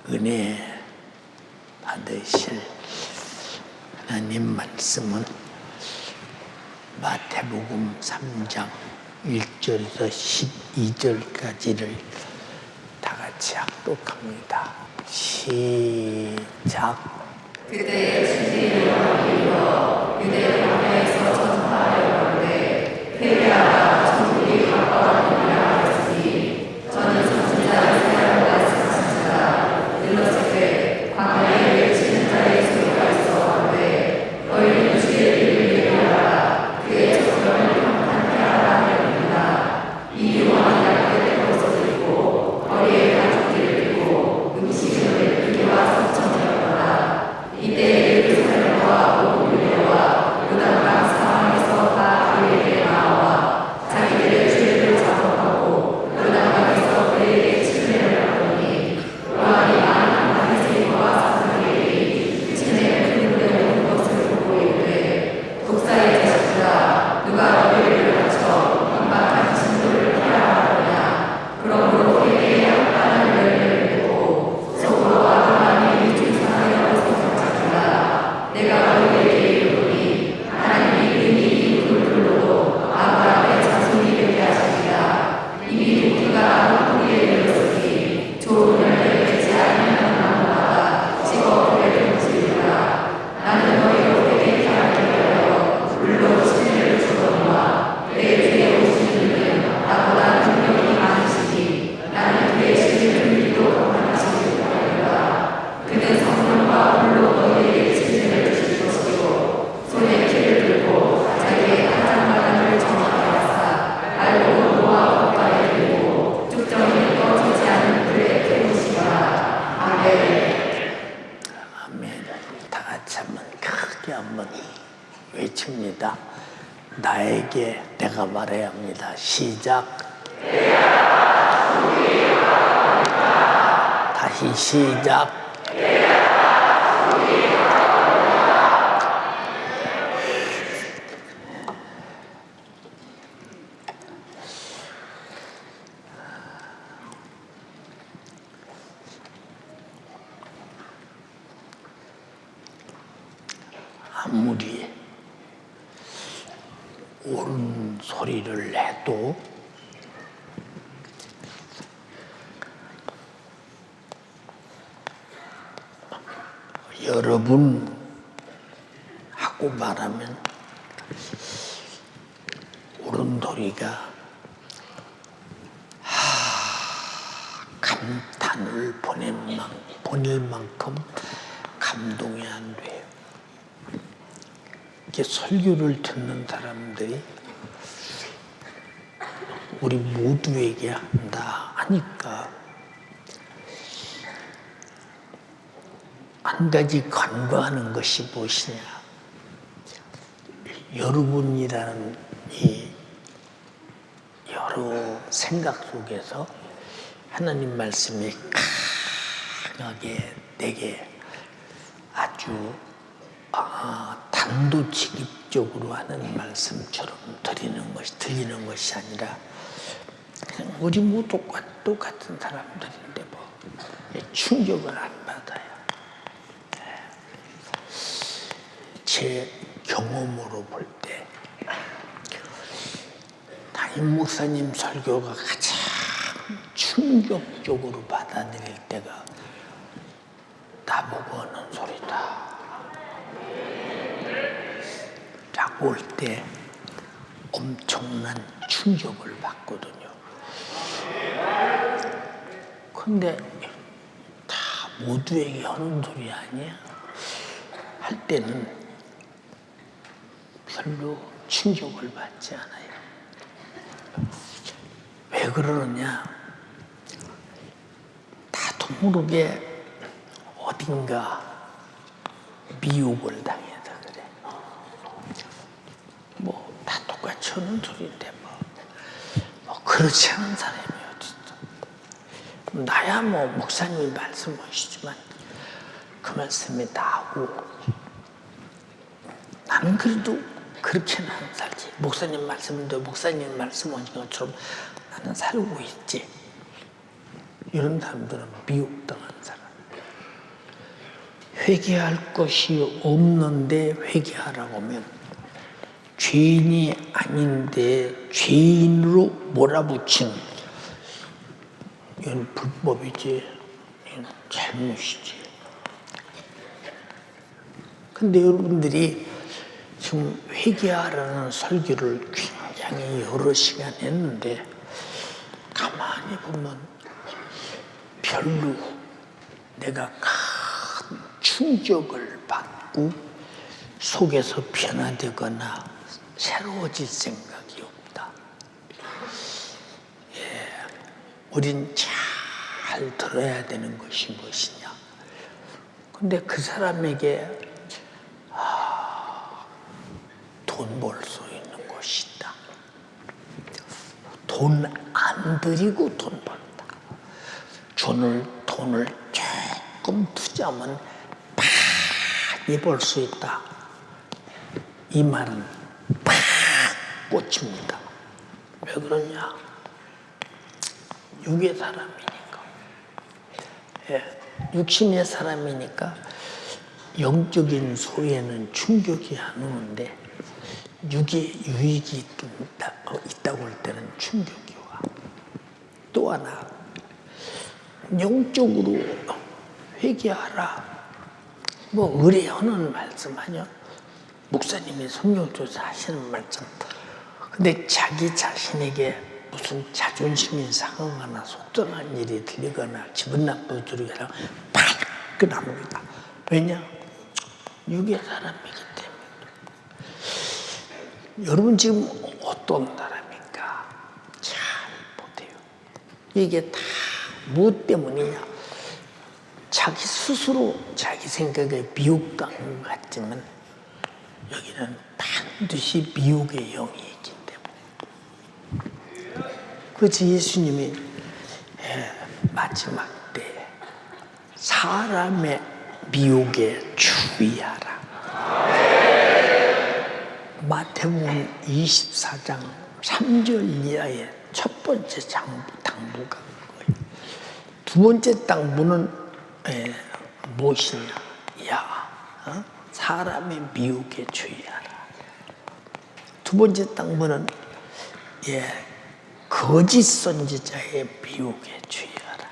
은혜 받으실 하나님 말씀은 마태복음 3장 1절에서 12절까지를 다 같이 합독합니다. 시작. 그때 주님이 이르러 유대 광야에서 전파하였는데 회개하라 천국이 가까웠느니라 하였으니 저는 선지자 이사야가 말씀하시니라. 일러스되 광야에 외치는 자의 소리가 있어가는데 너희는 주의 이름을 예배하라. 그의 정령을 평탄케 하라 하였느니라. 이 유황이 약게 벗어들고 거리에 가족들을 두고 음식을 이와 서천이었더라. 이때 예루살렘과 온 유대와 요단강 상황에서 다 그에게 나와 자기들의 죄를 작업하고 요단강에서 그에게 침례를 하더니 요한이 많은 바리새인과 사두개인이 침례를 그물에 오는 것을 보고 이르되 독사의 자식들아 누가 너희를 가르쳐 반박한 진도를 피하라 하느냐. 그러므로 회개의 한가한 열매를 맺고 속으로 아브라함이 위중상하여 생각하리라. 내가 너희에게 이르노니 하나님이 이미 이 돌들로도 아브라함의 자손이 되게 하시리라. 이미 도끼가 나무 뿌리에 이르렀으니 좋은 열매 맺지 아니하는 나무마다 찍어 불에 던지리라. 나는 너희로 회개케 하기 위하여 물로 침례를 주거니와 내 뒤에 오시는 이는 나보다 능력이 많으시니 나는 그의 신을 믿기도 강하시리라 하리라. 그는 성령과 불로 너희에게 침례를 주실 것이요 손에 키를 들고 자기의 가장마당을 정확하사 알고 노아 겉바에 들고 쭉정이 꺼지지 않은 불에 태우시라. 아멘. 아멘. 다 같이 한번 크게 한번 외칩니다. 나에게 내가 말해야 합니다. 시작. 다시 시작. 아무리 옳은 소리를 해도 여러분 하고 말하면 옳은 소리가 감탄을 보낼 만큼 감동이 안 돼요. 이렇게 설교를 듣는 사람들이 우리 모두에게 한다 하니까 한 가지 간과하는 것이 무엇이냐. 여러분이라는 이 여러 생각 속에서 하나님 말씀이 강하게 내게 아주 단도직입적으로 하는 말씀처럼 들리는 것이 아니라 그냥 우리 모두 똑같은 사람들인데 뭐 충격을 안 받아요. 제 경험으로 볼 때 담임 목사님 설교가 가장 충격적으로 받아들일 때가 나보고 하는 소리다 라고 할 때 엄청난 충격을 받거든요. 근데 다 모두에게 하는 소리 아니야? 할 때는 별로 충격을 받지 않아요. 왜 그러느냐? 나도 모르게 어딘가 미혹을 당해서 그래. 뭐 다 똑같이 하는 소리인데 뭐 그렇지 않은 사람이 어디 있어. 나야 뭐 목사님이 말씀하시지만 그 말씀이 나하고 나는 그래도 그렇게는 안 살지. 목사님 말씀인데 목사님 말씀하신 것처럼 나는 살고 있지. 이런 사람들은 미혹당한 사람. 회개할 것이 없는데 회개하라고 하면 죄인이 아닌데 죄인으로 몰아붙이는, 이건 불법이지, 이건 잘못이지. 근데 여러분들이 지금 회개하라는 설교를 굉장히 여러 시간 했는데 가만히 보면 별로 내가 큰 충격을 받고 속에서 변화되거나 새로워질 생각이 없다. 우린 잘 들어야 되는 것이 무엇이냐. 근데 그 사람에게 돈 벌 수 있는 곳이 있다. 돈 안 들이고 돈 번다. 돈을 조금 투자하면 많이 벌 수 있다. 이 말은 팍 꽂힙니다. 왜 그러냐? 육의 사람이니까. 육신의 사람이니까 영적인 소에는 충격이 안 오는데 육의 유익이 있다고 할 때는 충격이 와. 또 하나, 영적으로 회개하라. 뭐 의뢰하는 말씀 아니야? 목사님이 성경조사 하시는 말씀. 근데 자기 자신에게 무슨 자존심이 상하거나 속상한 일이 들리거나 기분 나쁘게 들리거나 발끈합니다. 왜냐? 육의 사람이기 때문에. 여러분 지금 어떤 사람인가? 잘 보세요. 이게 다 무엇 때문이냐? 자기 스스로 자기 생각에 미혹당한 것 같지만 여기는 반드시 미혹의 영이 있기 때문에. 그래서 예수님이 마지막 때 사람의 미혹에 주의하라. 마태복음 24장 3절 이하의 첫 번째 당부가 그거예요. 두 번째 당부는 무엇이냐? 사람의 미혹에 주의하라. 두 번째 당부는 거짓 선지자의 미혹에 주의하라.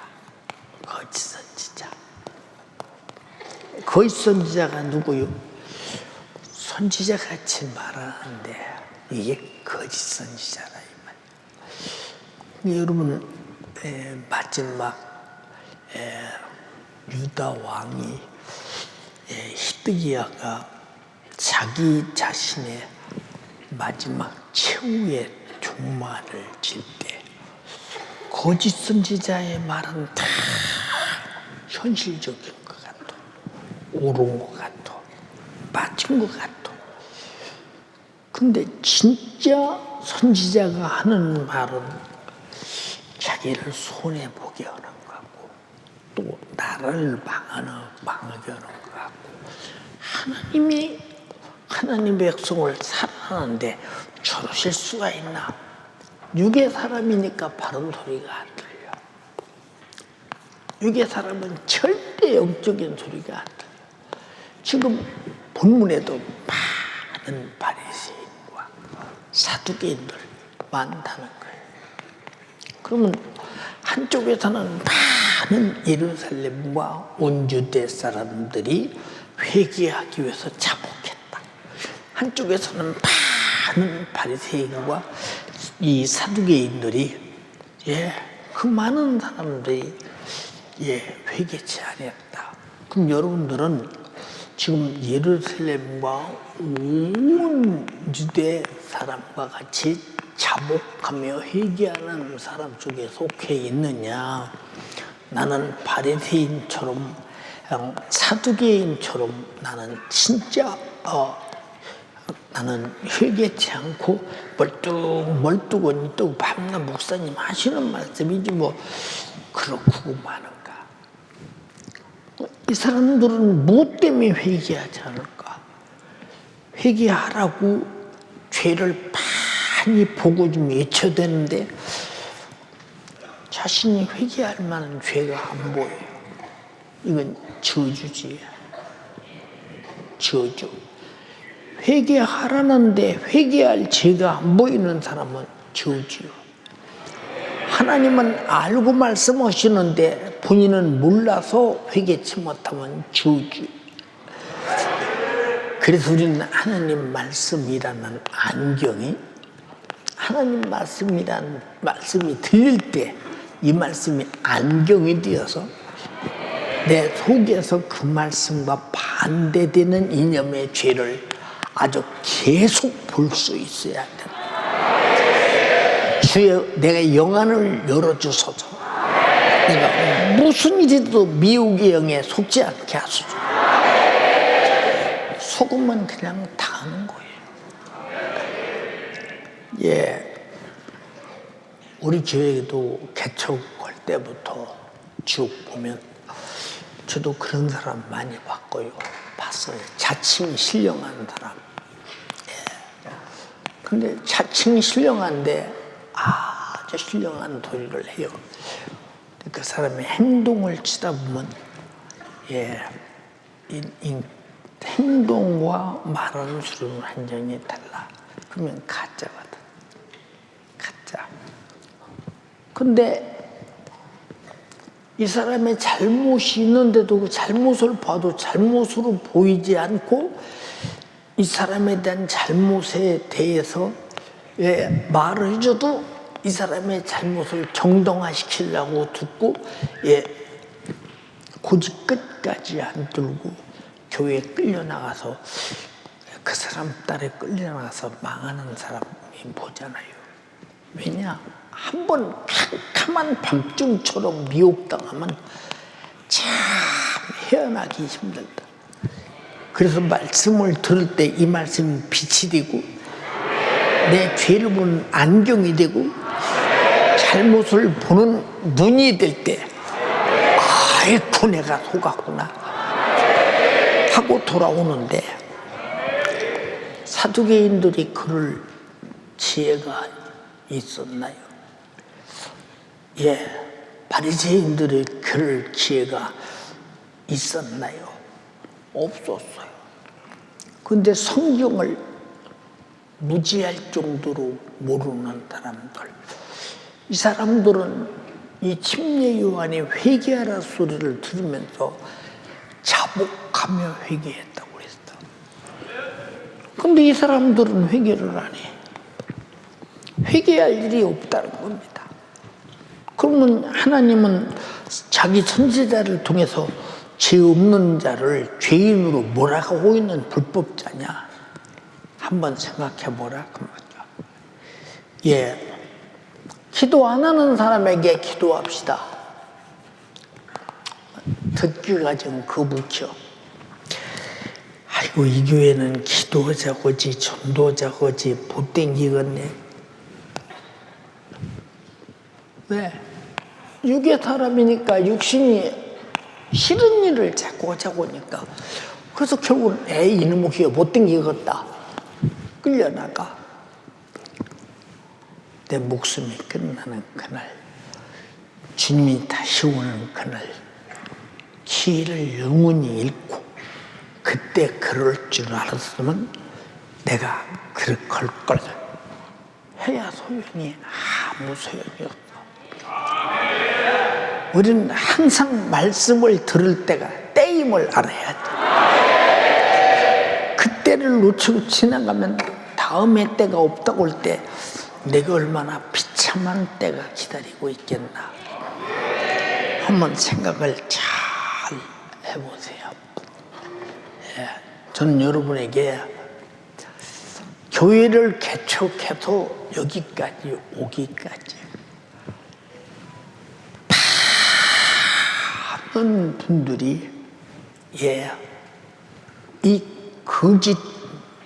거짓 선지자. 거짓 선지자가 누구요? 선지자 같이 말하는데 이게 거짓 선지자라 이 말이에요. 여러분 마지막 유다 왕이 히드기야가 자기 자신의 마지막 최후의 종말을 질 때 거짓 선지자의 말은 다 현실적인 것 같아. 옳은 것 같아. 맞은 것 같아. 근데 진짜 선지자가 하는 말은 자기를 손해보게 하는 것 같고 또 나라를 망하게 하는 것 같고 하나님의 백성을 사랑하는데 저러실 수가 있나? 육의 사람이니까 바른 소리가 안 들려. 육의 사람은 절대 영적인 소리가 안 들려. 지금 본문에도 많은 바리새인과 사두개인들 많다는 거예요. 그러면 한쪽에서는 많은 예루살렘과 온 유대 사람들이 회개하기 위해서 자복했다. 한쪽에서는 많은 바리새인과 이 사두개인들이 그 많은 사람들이 회개치 않았다. 그럼 여러분들은 지금 예루살렘과 온 유대 사람과 같이 자복하며 회개하는 사람 속에 속해 있느냐? 나는 바리새인처럼 사두개인처럼 나는 진짜 나는 회개치 않고 멀뚱멀뚱하니 또 밤낮 목사님 하시는 말씀이지 뭐 그렇고 많은가? 이 사람들은 무엇 때문에 회개하지 않을까? 회개하라고 죄를 많이 보고 좀 외쳐대는데 자신이 회개할 만한 죄가 안 보여요. 이건 저주지. 저주. 회개하라는데 회개할 죄가 안 보이는 사람은 저주요. 하나님은 알고 말씀하시는데 본인은 몰라서 회개치 못하면 저주. 그래서 우리는 하나님 말씀이라는 안경이, 하나님 말씀이라는 말씀이 들릴 때 이 말씀이 안경이 되어서 내 속에서 그 말씀과 반대되는 이념의 죄를 아주 계속 볼 수 있어야 돼. 주여, 내가 영안을 열어주소서. 내가 무슨 일이도 미혹의 영에 속지 않게 하소서. 속으면 그냥 당하는 거예요. 예, 우리 교회도 개척할 때부터 쭉 보면 저도 그런 사람 많이 봤어요. 자칭 신령한 사람. 예. 근데 자칭 신령한데 아주 신령한 도리를 해요. 그 사람의 행동을 치다 보면 예, 행동과 말하는 수는 완전히 달라. 그러면 가짜거든. 가짜. 근데 이 사람의 잘못이 있는데도 그 잘못을 봐도 잘못으로 보이지 않고 이 사람에 대한 잘못에 대해서 예, 말을 해줘도 이 사람의 잘못을 정당화시키려고 듣고 예, 고집 끝까지 안 들고 교회에 끌려나가서 그 사람 딸에 끌려나가서 망하는 사람이 보잖아요. 왜냐? 한번 캄캄한 밤중처럼 미혹당하면 참 헤어나기 힘들다. 그래서 말씀을 들을 때 이 말씀이 빛이 되고 내 죄를 보는 안경이 되고 잘못을 보는 눈이 될 때 아이고 내가 속았구나 하고 돌아오는데 사두개인들이 그럴 지혜가 있었나요? 예, 바리새인들의 그럴 기회가 있었나요? 없었어요. 근데 성경을 무지할 정도로 모르는 사람들, 이 사람들은 이 침례 요한의 회개하라 소리를 들으면서 자복하며 회개했다고 그랬어. 근데 이 사람들은 회개를 안 해. 회개할 일이 없다는 겁니다. 그러면 하나님은 자기 선지자를 통해서 죄 없는 자를 죄인으로 몰아가고 있는 불법자냐? 한번 생각해 보라 그 말이야. 예, 기도 안 하는 사람에게 기도합시다. 듣기가 좀 거북혀. 아이고 이 교회는 기도자고지 전도자고지 못 땡기겠네. 왜? 육의 사람이니까 육신이 싫은 일을 자꾸 하자고 하니까 그래서 결국은 에이 이놈의 교회 못 땡기겠다. 끌려나가. 내 목숨이 끝나는 그날, 주님이 다시 오는 그날 기회를 영원히 잃고 그때 그럴 줄 알았으면 내가 그럴 걸 해야 소용이 아무 소용이 없어. 우리는 항상 말씀을 들을 때가 때임을 알아야 돼. 그때를 놓치고 지나가면 다음에 때가 없다고 할 때 내가 얼마나 비참한 때가 기다리고 있겠나. 한번 생각을 잘 해보세요. 예, 저는 여러분에게 교회를 개척해서 여기까지 오기까지 많은 분들이 예, 이 거짓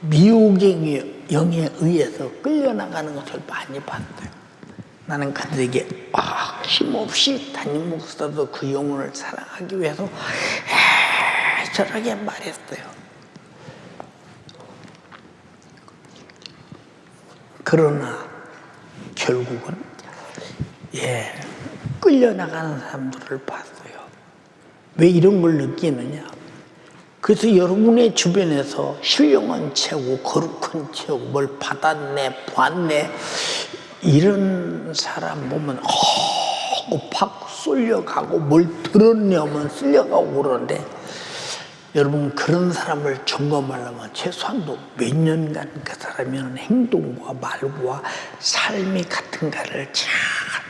미혹의 영에 의해서 끌려나가는 것을 많이 봤어요. 나는 그들에게 힘없이 담임 목사도 그 영혼을 사랑하기 위해서 애절하게 말했어요. 그러나 결국은 예, 끌려나가는 사람들을 봤어요. 왜 이런 걸 느끼느냐? 그래서 여러분의 주변에서 신령한 채고 거룩한 채고 뭘 받았네 봤네 이런 사람 보면 팍 쏠려가고 뭘 들었냐면 쓸려가고 그러는데, 여러분 그런 사람을 점검하려면 최소한도 몇 년간 그 사람의 행동과 말과 삶이 같은가를 잘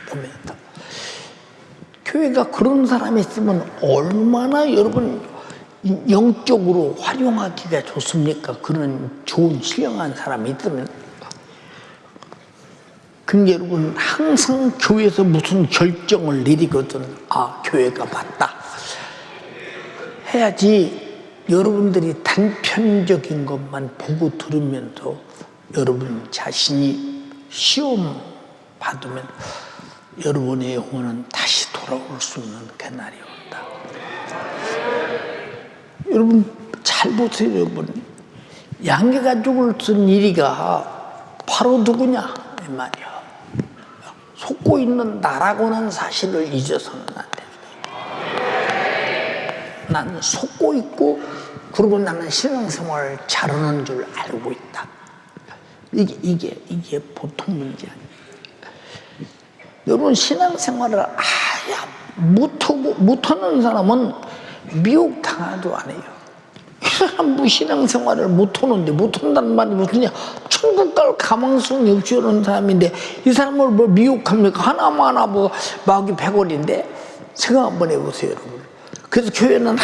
보면서, 교회가 그런 사람이 있으면 얼마나 여러분 영적으로 활용하기가 좋습니까? 그런 좋은 신령한 사람이 있으면. 근데 여러분 항상 교회에서 무슨 결정을 내리거든 교회가 맞다 해야지. 여러분들이 단편적인 것만 보고 들으면서 여러분 자신이 시험 받으면 여러분의 영혼은 다시 돌아올 수 없는 그날이 온다. 여러분 잘 보세요. 여러분 양계가족을 쓴 이리가 바로 누구냐 이 말이야. 속고 있는 나라고는 사실을 잊어서는 안 된다. 나는 속고 있고 그리고 나는 신앙생활을 잘하는 줄 알고 있다. 이게 보통 문제 아니에요. 여러분 신앙생활을 못하는 사람은 미혹 당하도 안 해요. 이 사람 뭐 신앙생활을 못하는데, 못한다는 말이 무슨냐, 천국 갈 가망성이 없이 오는 사람인데 이 사람을 뭐 미혹합니까? 하나마나 뭐 마귀 100원인데. 생각 한번 해보세요 여러분. 그래서 교회는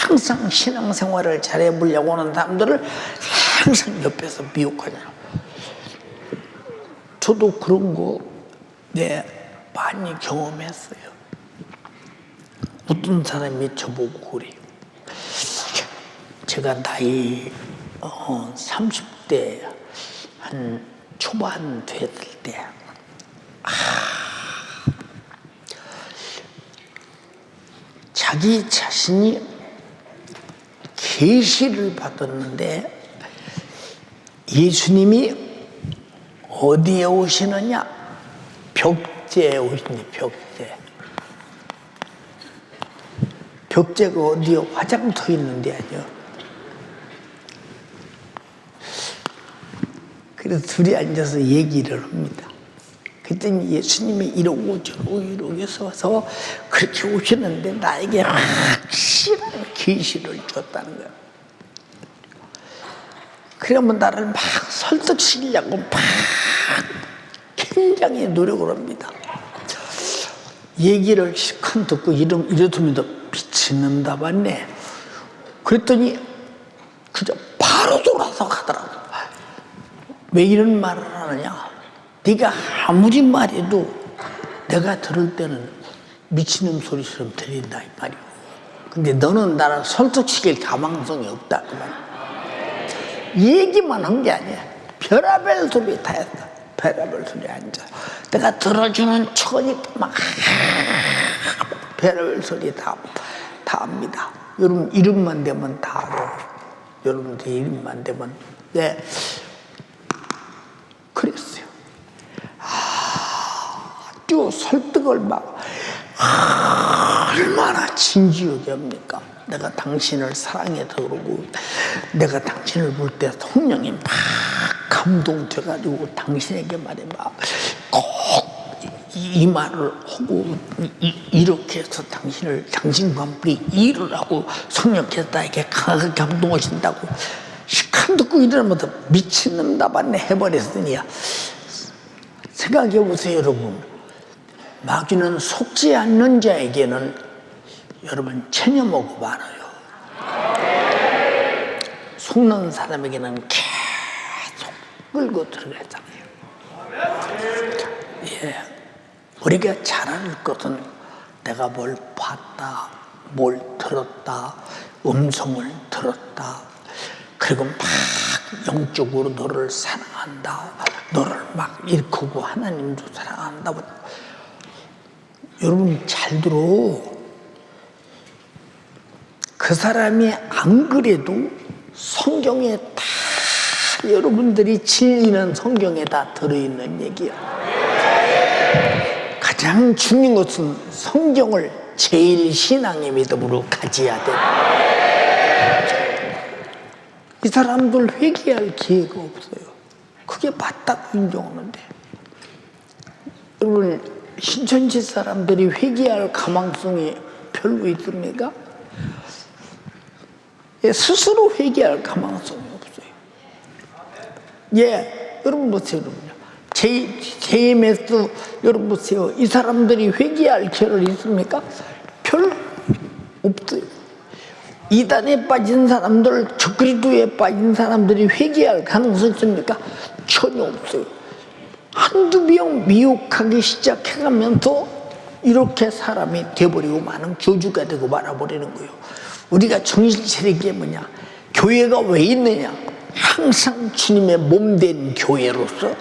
항상 신앙생활을 잘해보려고 하는 사람들을 항상 옆에서 미혹하잖아요. 저도 그런 거 많이 경험했어요. 어떤 사람이 저보고 그래요. 제가 나이 30대 한 초반 됐을 때 자기 자신이 계시를 받았는데 예수님이 어디에 오시느냐? 벽제에 오시니 벽제. 벽제가 어디에 화장터 있는데 아니요. 그래서 둘이 앉아서 얘기를 합니다. 그랬더니 예수님이 이러고 저러고 해서 그렇게 오시는데 나에게 확실한 계시를 줬다는 거예요. 그러면 나를 막 설득시키려고 막 굉장히 노력을 합니다. 얘기를 실컷 듣고 이러더니 미친놈다 봤네. 그랬더니 그저 바로 돌아서 가더라고. 왜 이런 말을 하느냐? 네가 아무리 말해도 내가 들을 때는 미친놈 소리처럼 들린다 이 말이오. 근데 너는 나를 설득시킬 가망성이 없다 그 말. 얘기만 한 게 아니야. 별의별 소리 다 했다. 별의별 소리 앉아. 내가 들어주는 척하니까 막 별의별 소리 다 합니다. 여러분 이름만 되면 다 알아. 여러분들 이름만 되면 그랬어요. 아주 설득을 막 얼마나 진지하게 합니까? 내가 당신을 사랑해서 그러고 내가 당신을 볼 때 성령이 막 감동돼가지고 당신에게 말해 막 꼭 이 말을 하고 이렇게 해서 당신과 함께 일을 하고 성령께서 나에게 강하게 감동하신다고 시간 듣고 이러면서 미친놈 나봤네 해버렸으니 생각해보세요 여러분. 마귀는 속지 않는 자에게는 여러분 체념하고 말아요. 속는 사람에게는 계속 끌고 들어가잖아요. 우리가 잘할 것은 내가 뭘 봤다, 뭘 들었다, 음성을 들었다, 그리고 막 영적으로 너를 사랑한다, 너를 막 일컫고 하나님도 사랑한다. 여러분 잘 들어. 그 사람이 안 그래도 성경에 다 여러분들이 진리는 성경에 다 들어있는 얘기야. 가장 중요한 것은 성경을 제일 신앙의 믿음으로 가져야 돼. 이 사람들 회개할 기회가 없어요. 그게 맞다고 인정하는데. 여러분, 신천지 사람들이 회개할 가망성이 별로 있습니까? 예, 스스로 회개할 가망성이 없어요. 예, 여러분 보세요. JMS 여러분 보세요. 이 사람들이 회개할 기회를 있습니까? 별로 없어요. 이단에 빠진 사람들, 적그리스도에 빠진 사람들이 회개할 가능성이 있습니까? 전혀 없어요. 한두 명 미혹하기 시작해가면서 이렇게 사람이 돼버리고 많은 교주가 되고 말아버리는 거예요. 우리가 정신 차리는 게 뭐냐? 교회가 왜 있느냐? 항상 주님의 몸된 교회로서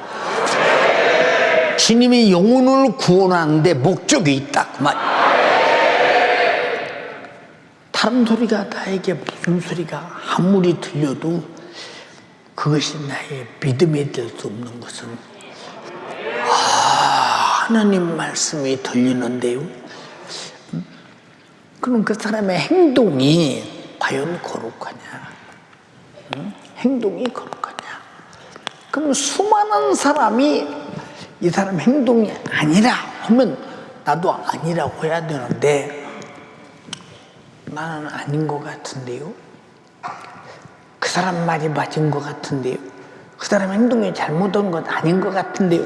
주님이 영혼을 구원하는데 목적이 있다 그 말이에요. 다른 소리가 나에게 무슨 소리가 아무리 들려도 그것이 나의 믿음이 될 수 없는 것은 하나님 말씀이 들리는데요. 그럼 그 사람의 행동이 과연 거룩하냐? 행동이 거룩하냐? 그럼 수많은 사람이 이 사람 행동이 아니라 하면 나도 아니라고 해야 되는데 나는 아닌 것 같은데요. 그 사람 말이 맞은 것 같은데요. 그 사람 행동이 잘못한 건 아닌 것 같은데요.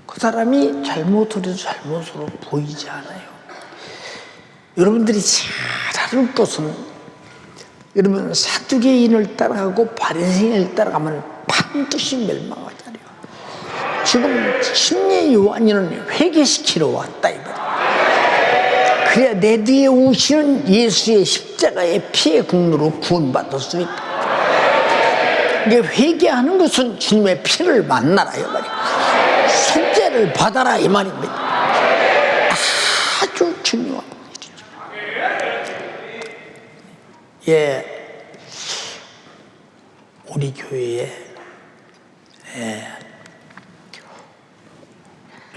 그 사람이 잘못으로 잘못으로 보이지 않아요. 여러분들이 잘 알을 것은 여러분 사두개인을 따라가고 바리새인을 따라가면 반드시 멸망하잖아요. 지금 침례 요한이는 회개시키러 왔다 이 말이에요. 그래야 내 뒤에 오시는 예수의 십자가의 피의 국로로 구원받을 수 있다. 이게 회개하는 것은 주님의 피를 만나라 이 말이에요. 속죄를 받아라 이 말입니다. 아주 중요한 일이죠. 예, 우리 교회에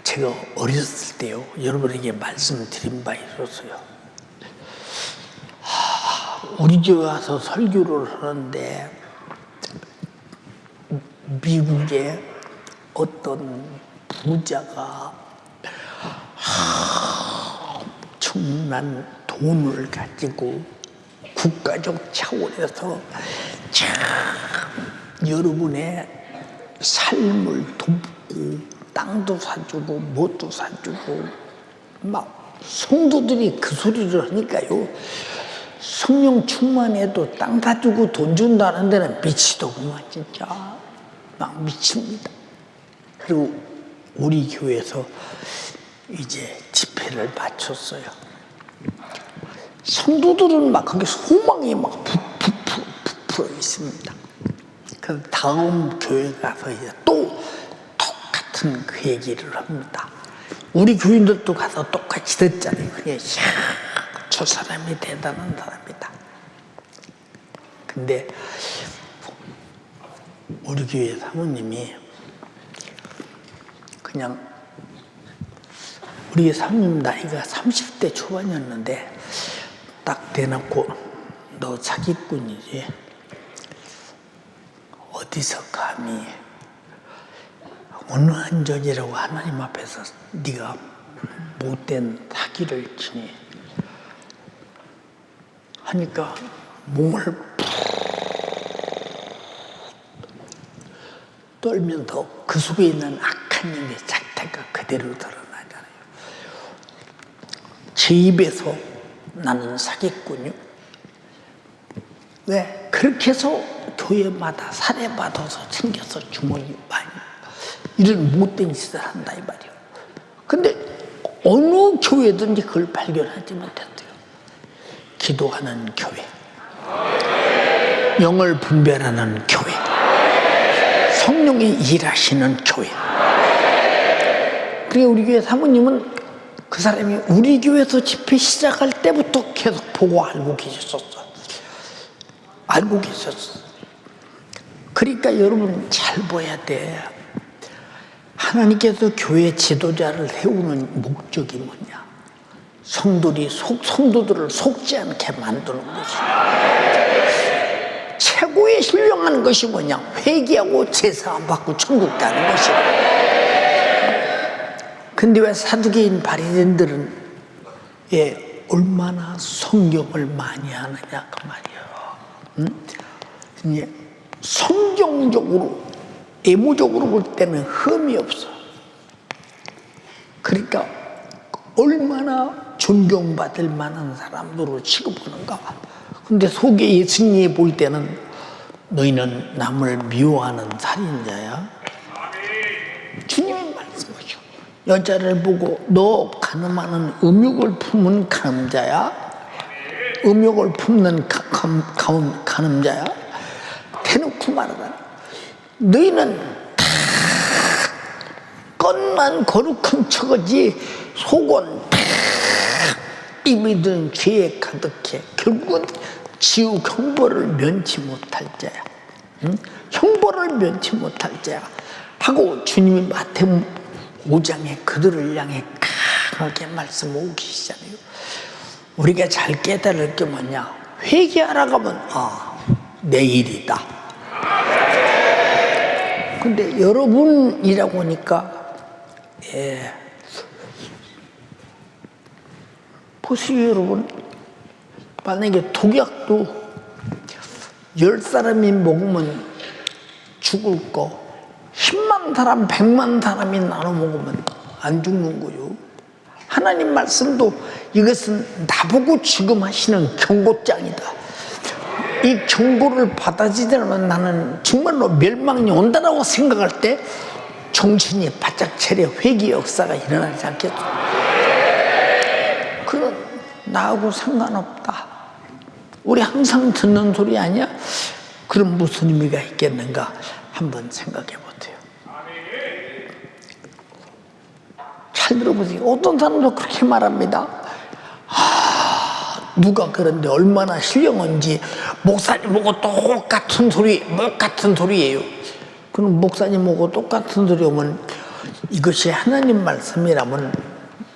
제가 어렸을 때요, 여러분에게 말씀드린 바 있었어요. 우리 교회 와서 설교를 하는데 미국에 어떤 부자가 엄청난 돈을 가지고 국가적 차원에서 참 여러분의 삶을 돕고 땅도 사주고 뭣도 사주고 막 성도들이 그 소리를 하니까요, 성령 충만해도 땅 사주고 돈 준다는 데는 미치더구만. 진짜 막 미칩니다. 그리고 우리 교회에서 이제 집회를 마쳤어요. 성도들은 막 거기 소망이 막 부풀어 있습니다. 그래서 다음 교회 가서 이제 또 똑같은 그 얘기를 합니다. 우리 교인들도 가서 똑같이 듣잖아요. 그게 저 사람이 대단한 사람이다. 근데 우리 교회 사모님이 그냥 우리 사모님 나이가 30대 초반이었는데 딱 대놓고 너 사기꾼이지? 어디서 감히 어느 한전이라고 하나님 앞에서 네가 못된 사기를 치니 하니까 몸을 떨면서 그 속에 있는 악한 영의 자태가 그대로 드러나잖아요. 제 입에서 나는 사기꾼이요. 왜? 그렇게 해서 교회마다 살해받아서 챙겨서 주머니 많이 이런 못된 짓을 한다 이 말이에요. 근데 어느 교회든지 그걸 발견하지 못했어요. 기도하는 교회, 영을 분별하는 교회, 성령이 일하시는 교회. 그러니까 우리 교회 사모님은 그 사람이 우리 교회에서 집회 시작할 때부터 계속 보고 알고 계셨었어. 알고 계셨어. 그러니까 여러분 잘 봐야 돼. 하나님께서 교회 지도자를 세우는 목적이 뭐냐? 성도들을 속지 않게 만드는 것이에요. 최고의 훌륭한 것이 뭐냐? 회개하고 제사 안 받고 천국 가는 것이에요. 근데 왜 사두개인 바리새인들은 얼마나 성경을 많이 하느냐 그 말이에요. 이제 성경적으로 애무적으로 볼 때는 흠이 없어. 그러니까 얼마나 존경받을 만한 사람들로 취급하는가. 근데 속에 예수님이 볼 때는 너희는 남을 미워하는 살인자야. 주님이 말씀하시고 여자를 보고 너 가늠하는 음욕을 품은 가늠자야. 음욕을 품는 가늠자야. 대놓고 말하다. 너희는 다 겉만 거룩한 척이지 속은 다 입이 든 죄에 가득해. 결국은 지옥 형벌을 면치 못할 자야. 형벌을 면치 못할 자야. 하고 주님이 마태복음 5장에 그들을 향해 강하게 말씀하고 계시잖아요. 우리가 잘 깨달을 게 뭐냐? 회개하라고 하면 내일이다. 근데 여러분이라고 하니까 보세요 여러분. 만약에 독약도 10사람이 먹으면 죽을 거 10만 사람, 100만 사람이 나눠 먹으면 안 죽는 거요. 하나님 말씀도 이것은 나보고 지금 하시는 경고장이다. 이 경고를 받아들이면 나는 정말로 멸망이 온다라고 생각할 때 정신이 바짝 차려 회개 역사가 일어나지 않겠어. 그건 나하고 상관없다. 우리 항상 듣는 소리 아니야? 그럼 무슨 의미가 있겠는가? 한번 생각해 보세요. 잘 들어보세요. 어떤 사람도 그렇게 말합니다. 누가 그런데 얼마나 신령한지 목사님하고 똑같은 소리예요. 그럼 목사님하고 똑같은 소리 오면 이것이 하나님 말씀이라면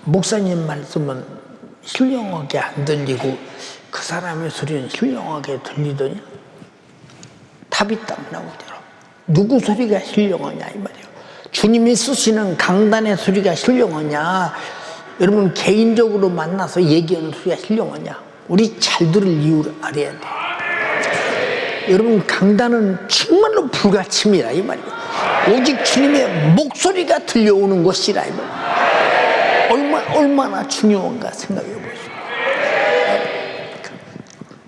목사님 말씀은 신령하게 안 들리고 그 사람의 소리는 신령하게 들리더냐? 답이 딱 나오더라. 누구 소리가 신령하냐 이 말이에요. 주님이 쓰시는 강단의 소리가 신령하냐? 여러분 개인적으로 만나서 얘기하는 소리가 신령하냐? 우리 잘 들을 이유를 알아야 돼. 여러분 강단은 정말로 불가침이라 이 말이에요. 오직 주님의 목소리가 들려오는 것이라 이 말이에요. 얼마나 중요한가 생각해 보시오.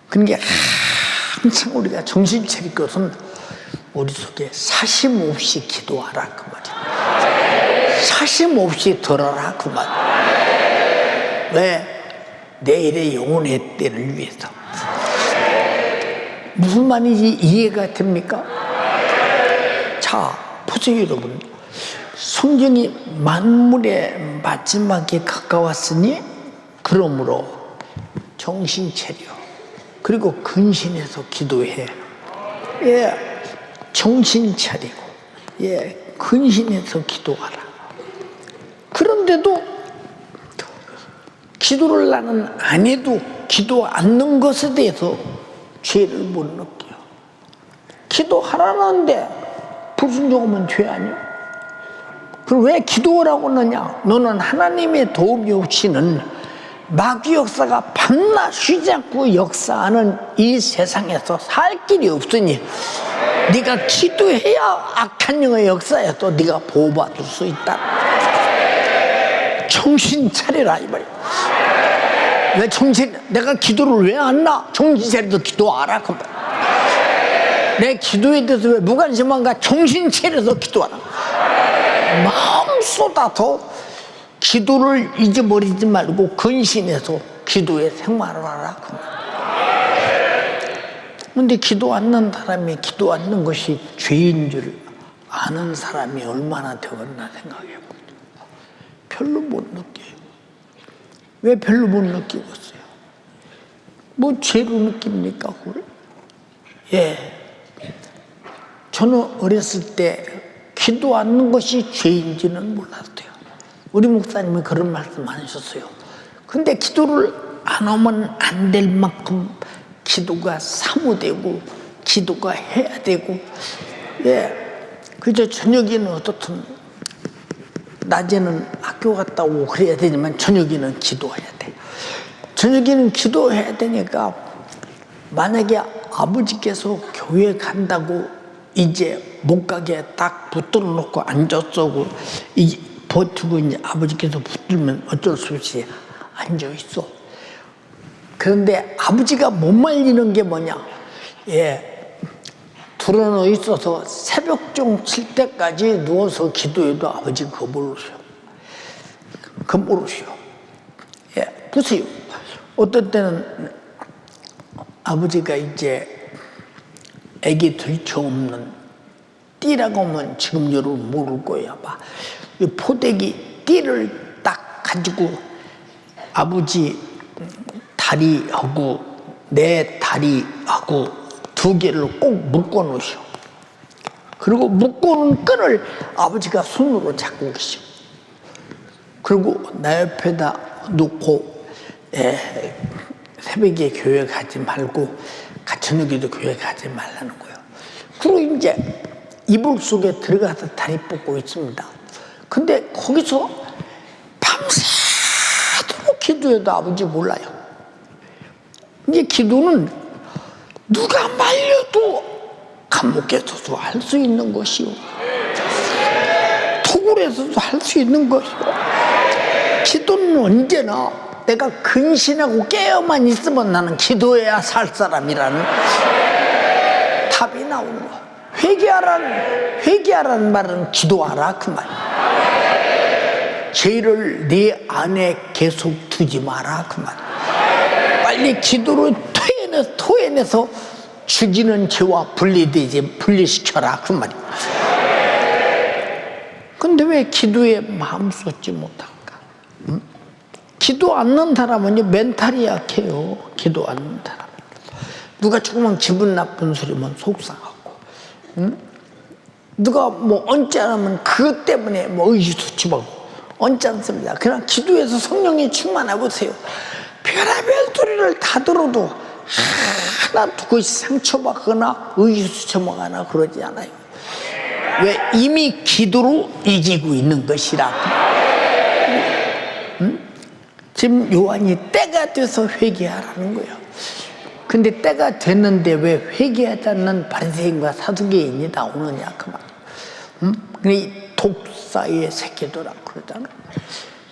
그러니까 항상 우리가 정신 차릴 것은 우리 속에 사심 없이 기도하라 그 말이에요. 사심 없이 들어라 그 말이에요. 왜? 내일의 영혼의 때를 위해서. 무슨 말인지 이해가 됩니까? 자, 보세요 여러분. 성경이 만물의 마지막에 가까웠으니 그러므로 정신 차려. 그리고 근신해서 기도해. 정신 차리고 근신해서 기도하라. 그런데도 기도를 나는 안 해도 기도 않는 것에 대해서 죄를 못 느껴요. 기도하라는데 불순종하면 죄 아니야? 그럼 왜 기도하라고 하느냐? 너는 하나님의 도움이 없이는 마귀 역사가 밤낮 쉬지 않고 역사하는 이 세상에서 살 길이 없으니 네가 기도해야 악한 영의 역사에서 네가 보호받을 수 있다. 정신 차려라 이 말이야. 왜 내가 기도를 왜 안 나? 정신 차려서 기도하라 그 말. 내 기도에 대해서 왜 무관심한가? 정신 차려서 기도하라. 마음 쏟아서 기도를 잊어버리지 말고 근신해서 기도에 생활을 하라. 그런데 기도 않는 사람이 기도 않는 것이 죄인 줄 아는 사람이 얼마나 되었나 생각해보죠. 별로 못 느껴요. 왜 별로 못 느끼겠어요? 뭐 죄로 느낍니까 그걸? 저는 어렸을 때 기도 않는 것이 죄인지는 몰랐어요. 우리 목사님이 그런 말씀 안 하셨어요. 근데 기도를 안 하면 안 될 만큼 기도가 사모되고 기도가 해야 되고, 그저 저녁에는 어떻든 낮에는 학교 갔다 오고 그래야 되지만 저녁에는 기도해야 돼. 저녁에는 기도해야 되니까 만약에 아버지께서 교회 간다고 이제 못 가게 딱 붙들어 놓고 앉았어고 이제 버티고 이제 아버지께서 붙들면 어쩔 수 없이 앉아 있어. 그런데 아버지가 못 말리는 게 뭐냐? 드러누워 있어서 새벽종 칠 때까지 누워서 기도해도 아버지 그거 모르셔. 그거 모르셔. 보세요. 어떤 때는 아버지가 이제 애기 들쳐 없는 띠라고 하면 지금 여러분 모를 거예요. 아마 이 포대기 띠를 딱 가지고 아버지 다리하고 내 다리하고 두 개를 꼭 묶어 놓으셔. 그리고 묶어놓은 끈을 아버지가 손으로 잡고 계셔. 그리고 나 옆에다 놓고 새벽에 교회 가지 말고 저녁에도 교회 가지 말라는 거예요. 그리고 이제 이불 속에 들어가서 다리 뻗고 있습니다. 근데 거기서 밤새도록 기도해도 아버지 몰라요. 이제 기도는 누가 말려도 감옥에서도 할 수 있는 것이요, 토굴에서도 할 수 있는 것이요. 기도는 언제나 내가 근신하고 깨어만 있으면 나는 기도해야 살 사람이라는 답이 나오는 거야. 회개하라는 말은 기도하라 그 말. 죄를 네 안에 계속 두지 마라 그 말. 빨리 기도로 토해내서 죽이는 죄와 분리시켜라 그 말이야. 근데 왜 기도에 마음 쏟지 못할까? 응? 기도 않는 사람은요 멘탈이 약해요. 기도 않는 사람. 누가 조금만 기분 나쁜 소리면 속상하고, 응? 누가 뭐 얹지 않으면 그것 때문에 뭐 의기소침하고 얹지 않습니다. 그냥 기도해서 성령이 충만해 보세요. 별의별 소리를 다 들어도 하나 그것이 상처받거나 의기소침하거나 그러지 않아요. 왜? 이미 기도로 이기고 있는 것이라. 응? 지금 요한이 때가 돼서 회개하라는 거예요. 근데 때가 됐는데 왜 회개하지 않는 바리새인과 사두개인이 나오느냐 그 말. 응? 이 독사의 새끼들아 그러잖아.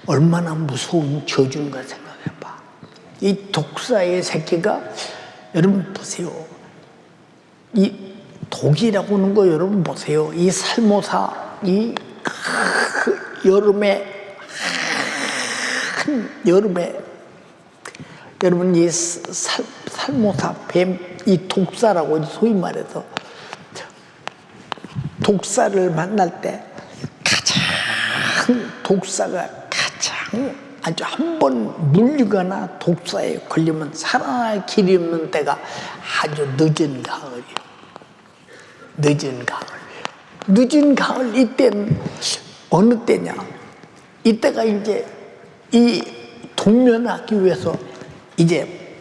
얼마나 무서운 저주인가 생각해봐. 이 독사의 새끼가 여러분 보세요. 이 독이라고 하는 거 여러분 보세요. 이 살모사 이 여름에 여러분 이 살모사 뱀 이 독사라고 소위 말해서 독사를 만날 때 독사가 가장 아주 한 번 물리거나 독사에 걸리면 살아날 길이 없는 때가 아주 늦은 가을이에요. 늦은 가을 이때는 어느 때냐? 이때가 이제 이 동면하기 위해서 이제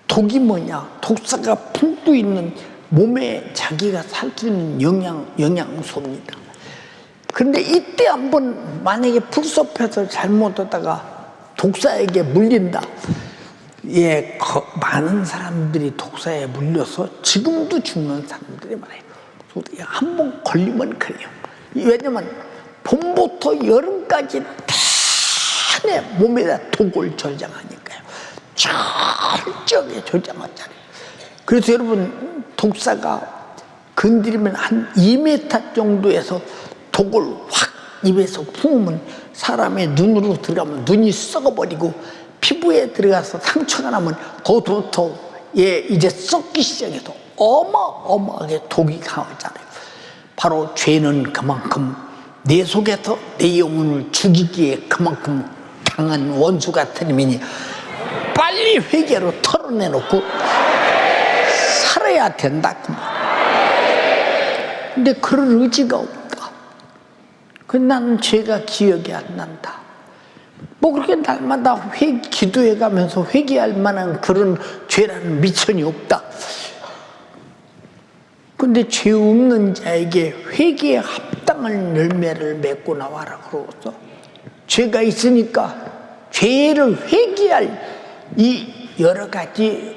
독이 뭐냐? 독사가 품고 있는 몸에 자기가 살 수 있는 영양소입니다. 그런데 이때 한번 만약에 불섭해서 잘못하다가 독사에게 물린다. 많은 사람들이 독사에 물려서 지금도 죽는 사람들이 많아요. 한번 걸리면 그래요. 왜냐면 봄부터 여름까지 내내 몸에다 독을 저장하니까요. 철저하게 저장하잖아요. 그래서 여러분 독사가 건드리면 한 2m 정도에서 독을 확 입에서 품으면 사람의 눈으로 들어가면 눈이 썩어버리고 피부에 들어가서 상처가 나면 그것부터 이제 썩기 시작해서 어마어마하게 독이 강하잖아요. 바로 죄는 그만큼 내 속에서 내 영혼을 죽이기에 그만큼 강한 원수 같은 힘이니 빨리 회개로 털어내놓고 살아야 된다. 근데 그럴 의지가 없다. 나는 죄가 기억이 안 난다. 뭐 그렇게 날마다 기도해 가면서 회개할 만한 그런 죄라는 미천이 없다. 근데 죄 없는 자에게 회개에 합당한 열매를 맺고 나와라 그러고서 죄가 있으니까 죄를 회개할 이 여러 가지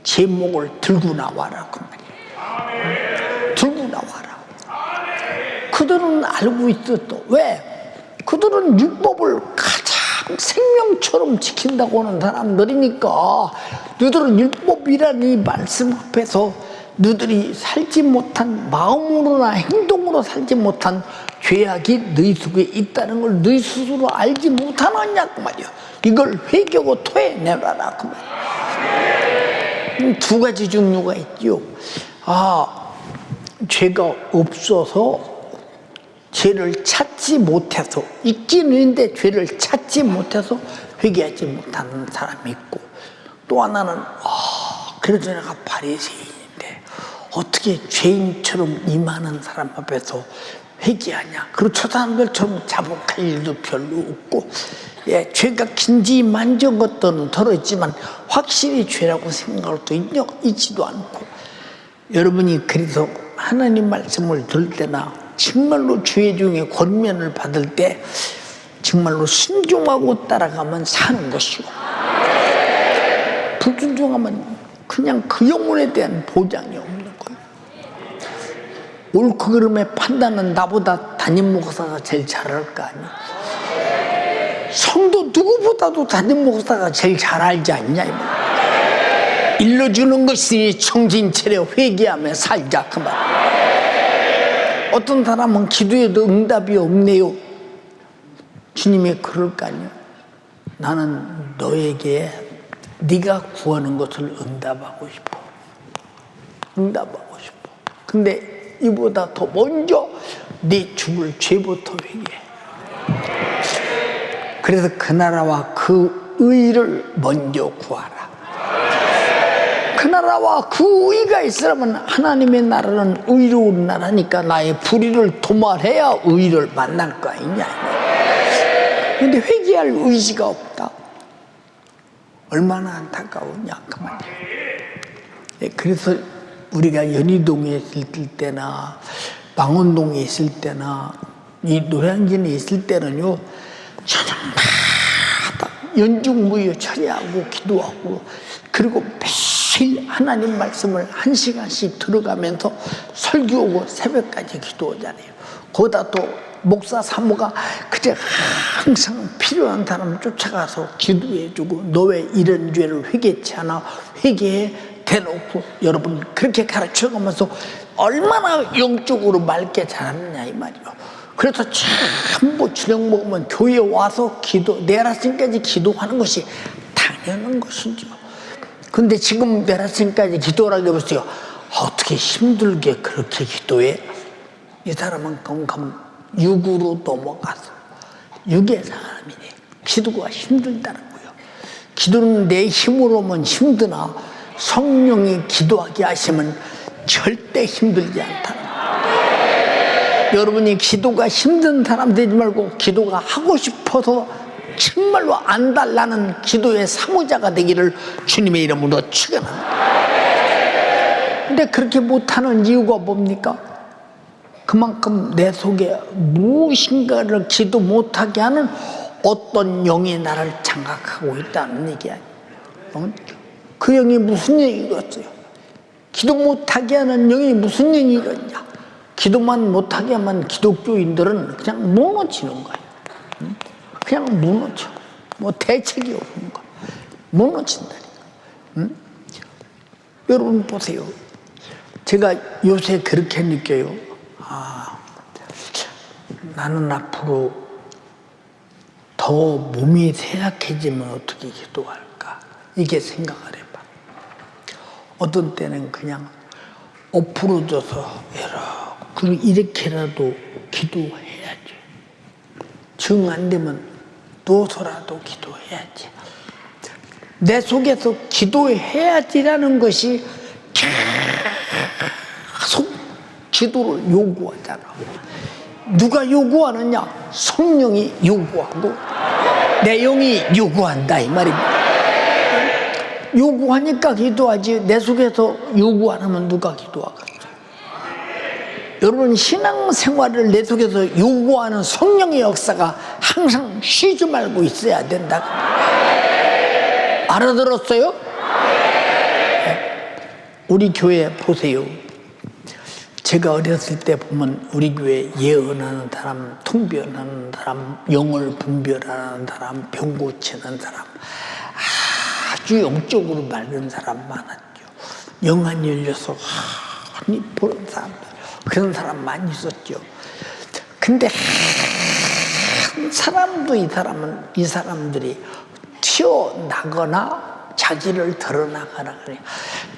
제목을 들고 나와라 그 말이야. 들고 나와라. 그들은 알고 있었어. 왜? 그들은 율법을 가장 생명처럼 지킨다고 하는 사람들이니까 너희들은 율법이라는 이 말씀 앞에서 너희들이 살지 못한 마음으로나 행동으로 살지 못한 죄악이 너희 속에 있다는 걸 너희 스스로 알지 못하느냐 그 말이야. 이걸 회개하고 토해내라라 그 말이야. 두 가지 종류가 있죠. 죄가 없어서 죄를 찾지 못해서 있기는 있는데 죄를 찾지 못해서 회개하지 못하는 사람이 있고, 또 하나는 그래도 내가 바리새인인데 어떻게 죄인처럼 임하는 사람 앞에서 회개하냐. 그리고 저 사람들처럼 자복할 일도 별로 없고, 죄가 긴지 만진 것들은 덜었지만 확실히 죄라고 생각할 수 있지도 않고. 여러분이 그래서 하나님 말씀을 들을 때나 정말로 죄 중에 권면을 받을 때 정말로 순종하고 따라가면 사는 것이고, 불순종하면 그냥 그 영혼에 대한 보장이 없는 거예요. 옳고 그름의 판단은 나보다 담임 목사가 제일 잘할 거 아니야. 성도 누구보다도 담임 목사가 제일 잘 알지 않냐. 일러주는 것이 정신차려 회개하며 살자 그 말. 어떤 사람은 기도해도 응답이 없네요. 주님이 그럴 거 아니에요. 나는 너에게 네가 구하는 것을 응답하고 싶어. 응답하고 싶어. 근데 이보다 더 먼저 네 죽을 죄부터 회개해. 그래서 그 나라와 그 의를 먼저 구하라. 그 나라와 그 의가 있으려면 하나님의 나라는 의로운 나라니까 나의 불의를 도말해야 의를 만날 거 아니냐. 그런데 회개할 의지가 없다. 얼마나 안타까우냐 그 말이에요. 그래서 우리가 연희동에 있을 때나 망원동에 있을 때나 이 노량진에 있을 때는요, 저녁마다 연중무휴 처리하고 기도하고, 그리고 매일 하나님 말씀을 1시간씩 들어가면서 설교하고 새벽까지 기도하잖아요. 거기다 또 목사 사모가 그저 항상 필요한 사람 쫓아가서 기도해주고, 너 왜 이런 죄를 회개치 않아? 회개해 대놓고 여러분 그렇게 가르쳐가면서 얼마나 영적으로 맑게 자랐느냐 이 말이요. 그래서 전부 저녁 먹으면 교회에 와서 내일 아침까지 기도하는 것이 당연한 것이죠. 근데 지금 내일 아침까지 기도하라고 해보세요. 어떻게 힘들게 그렇게 기도해? 이 사람은 건강 육으로 넘어가서 육의 사람이네. 기도가 힘들다는 거예요. 기도는 내 힘으로만 힘드나 성령이 기도하게 하시면 절대 힘들지 않다는 거예요. 여러분이 기도가 힘든 사람 되지 말고 기도가 하고 싶어서 정말로 안달나는 기도의 사모자가 되기를 주님의 이름으로 축원합니다. 근데 그렇게 못하는 이유가 뭡니까? 그만큼 내 속에 무엇인가를 기도 못하게 하는 어떤 영이 나를 장악하고 있다는 얘기 아니에요. 그 영이 무슨 영이겠어요? 기도 못하게 하는 영이 무슨 영이겠냐? 기도만 못하게 하면 기독교인들은 그냥 무너지는 거예요. 그냥 무너져. 뭐 대책이 없는 거야. 무너진다니까. 여러분 보세요. 제가 요새 그렇게 느껴요. 나는 앞으로 더 몸이 쇠약해지면 어떻게 기도할까? 이게 생각을 해봐. 어떤 때는 그냥 엎으러져서 이렇게라도 기도해야지. 정 안 되면 누워서라도 기도해야지. 내 속에서 기도해야지라는 것이 계속 기도를 요구하잖아. 누가 요구하느냐? 성령이 요구하고 내용이 요구한다 이 말입니다. 요구하니까 기도하지 내 속에서 요구 안 하면 누가 기도하겠어요? 여러분 신앙생활을 내 속에서 요구하는 성령의 역사가 항상 쉬지 말고 있어야 된다. 알아들었어요? 우리 교회 보세요. 제가 어렸을 때 보면 우리 교회 예언하는 사람, 통변하는 사람, 영을 분별하는 사람, 병 고치는 사람, 아주 영적으로 맑은 사람 많았죠. 영안 열려서 많이 보는 사람들, 그런 사람 많이 있었죠. 근데 한 사람도 이 사람들이 튀어나거나 자기를 드러나거나 그래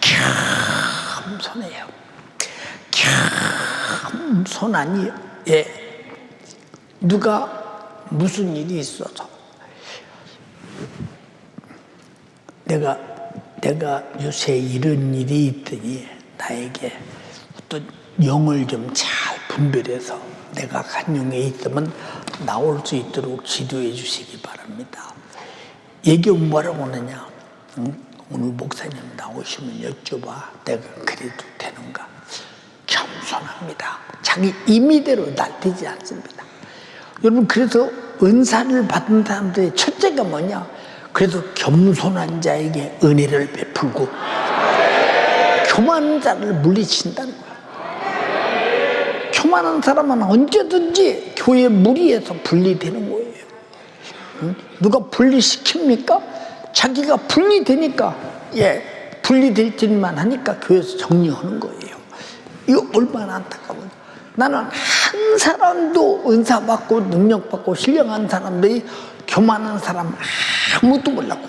겸손해요. 겸손하니 누가 무슨 일이 있어서 내가 요새 이런 일이 있더니 나에게 어떤 영을 좀 잘 분별해서 내가 간 영에 있으면 나올 수 있도록 기도해 주시기 바랍니다. 얘기하면 뭐라고 하느냐? 오늘 목사님 나오시면 여쭤봐. 내가 그래도 되는가? 겸손합니다. 자기 임의대로 날뛰지 않습니다. 여러분 그래서 은사를 받은 사람들의 첫째가 뭐냐? 그래서 겸손한 자에게 은혜를 베풀고 교만한 자를 물리친다는 거야. 교만한 사람은 언제든지 교회 무리에서 분리되는 거예요. 누가 분리시킵니까? 자기가 분리되니까 분리될 줄만 하니까 교회에서 정리하는 거예요. 이거 얼마나 안타까워요. 나는 한 사람도 은사 받고 능력 받고 신령한 사람들이 교만한 사람 아무도 몰랐고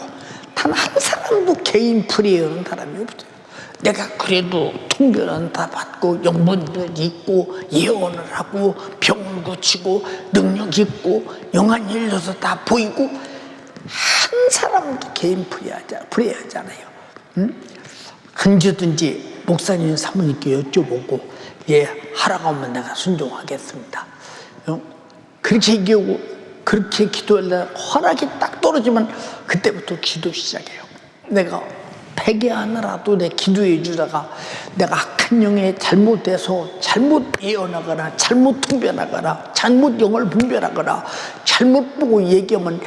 단 한 사람도 개인 프리하는 사람이 없어요. 내가 그래도 통변은 다 받고 영분별 있고 예언을 하고 병을 고치고 능력 있고 영안 열려서 다 보이고 한 사람도 개인 프리하잖아요. 언제든지 목사님 사모님께 여쭤보고 하라고 하면 내가 순종하겠습니다. 그렇게 얘기하고 그렇게 기도하려다 허락이 딱 떨어지면 그때부터 기도 시작해요. 내가 회개하느라도 내 기도해 주다가 내가 악한 영에 잘못돼서 잘못 예언하거나 잘못 통변하거나 잘못 영을 분별하거나 잘못 보고 얘기하면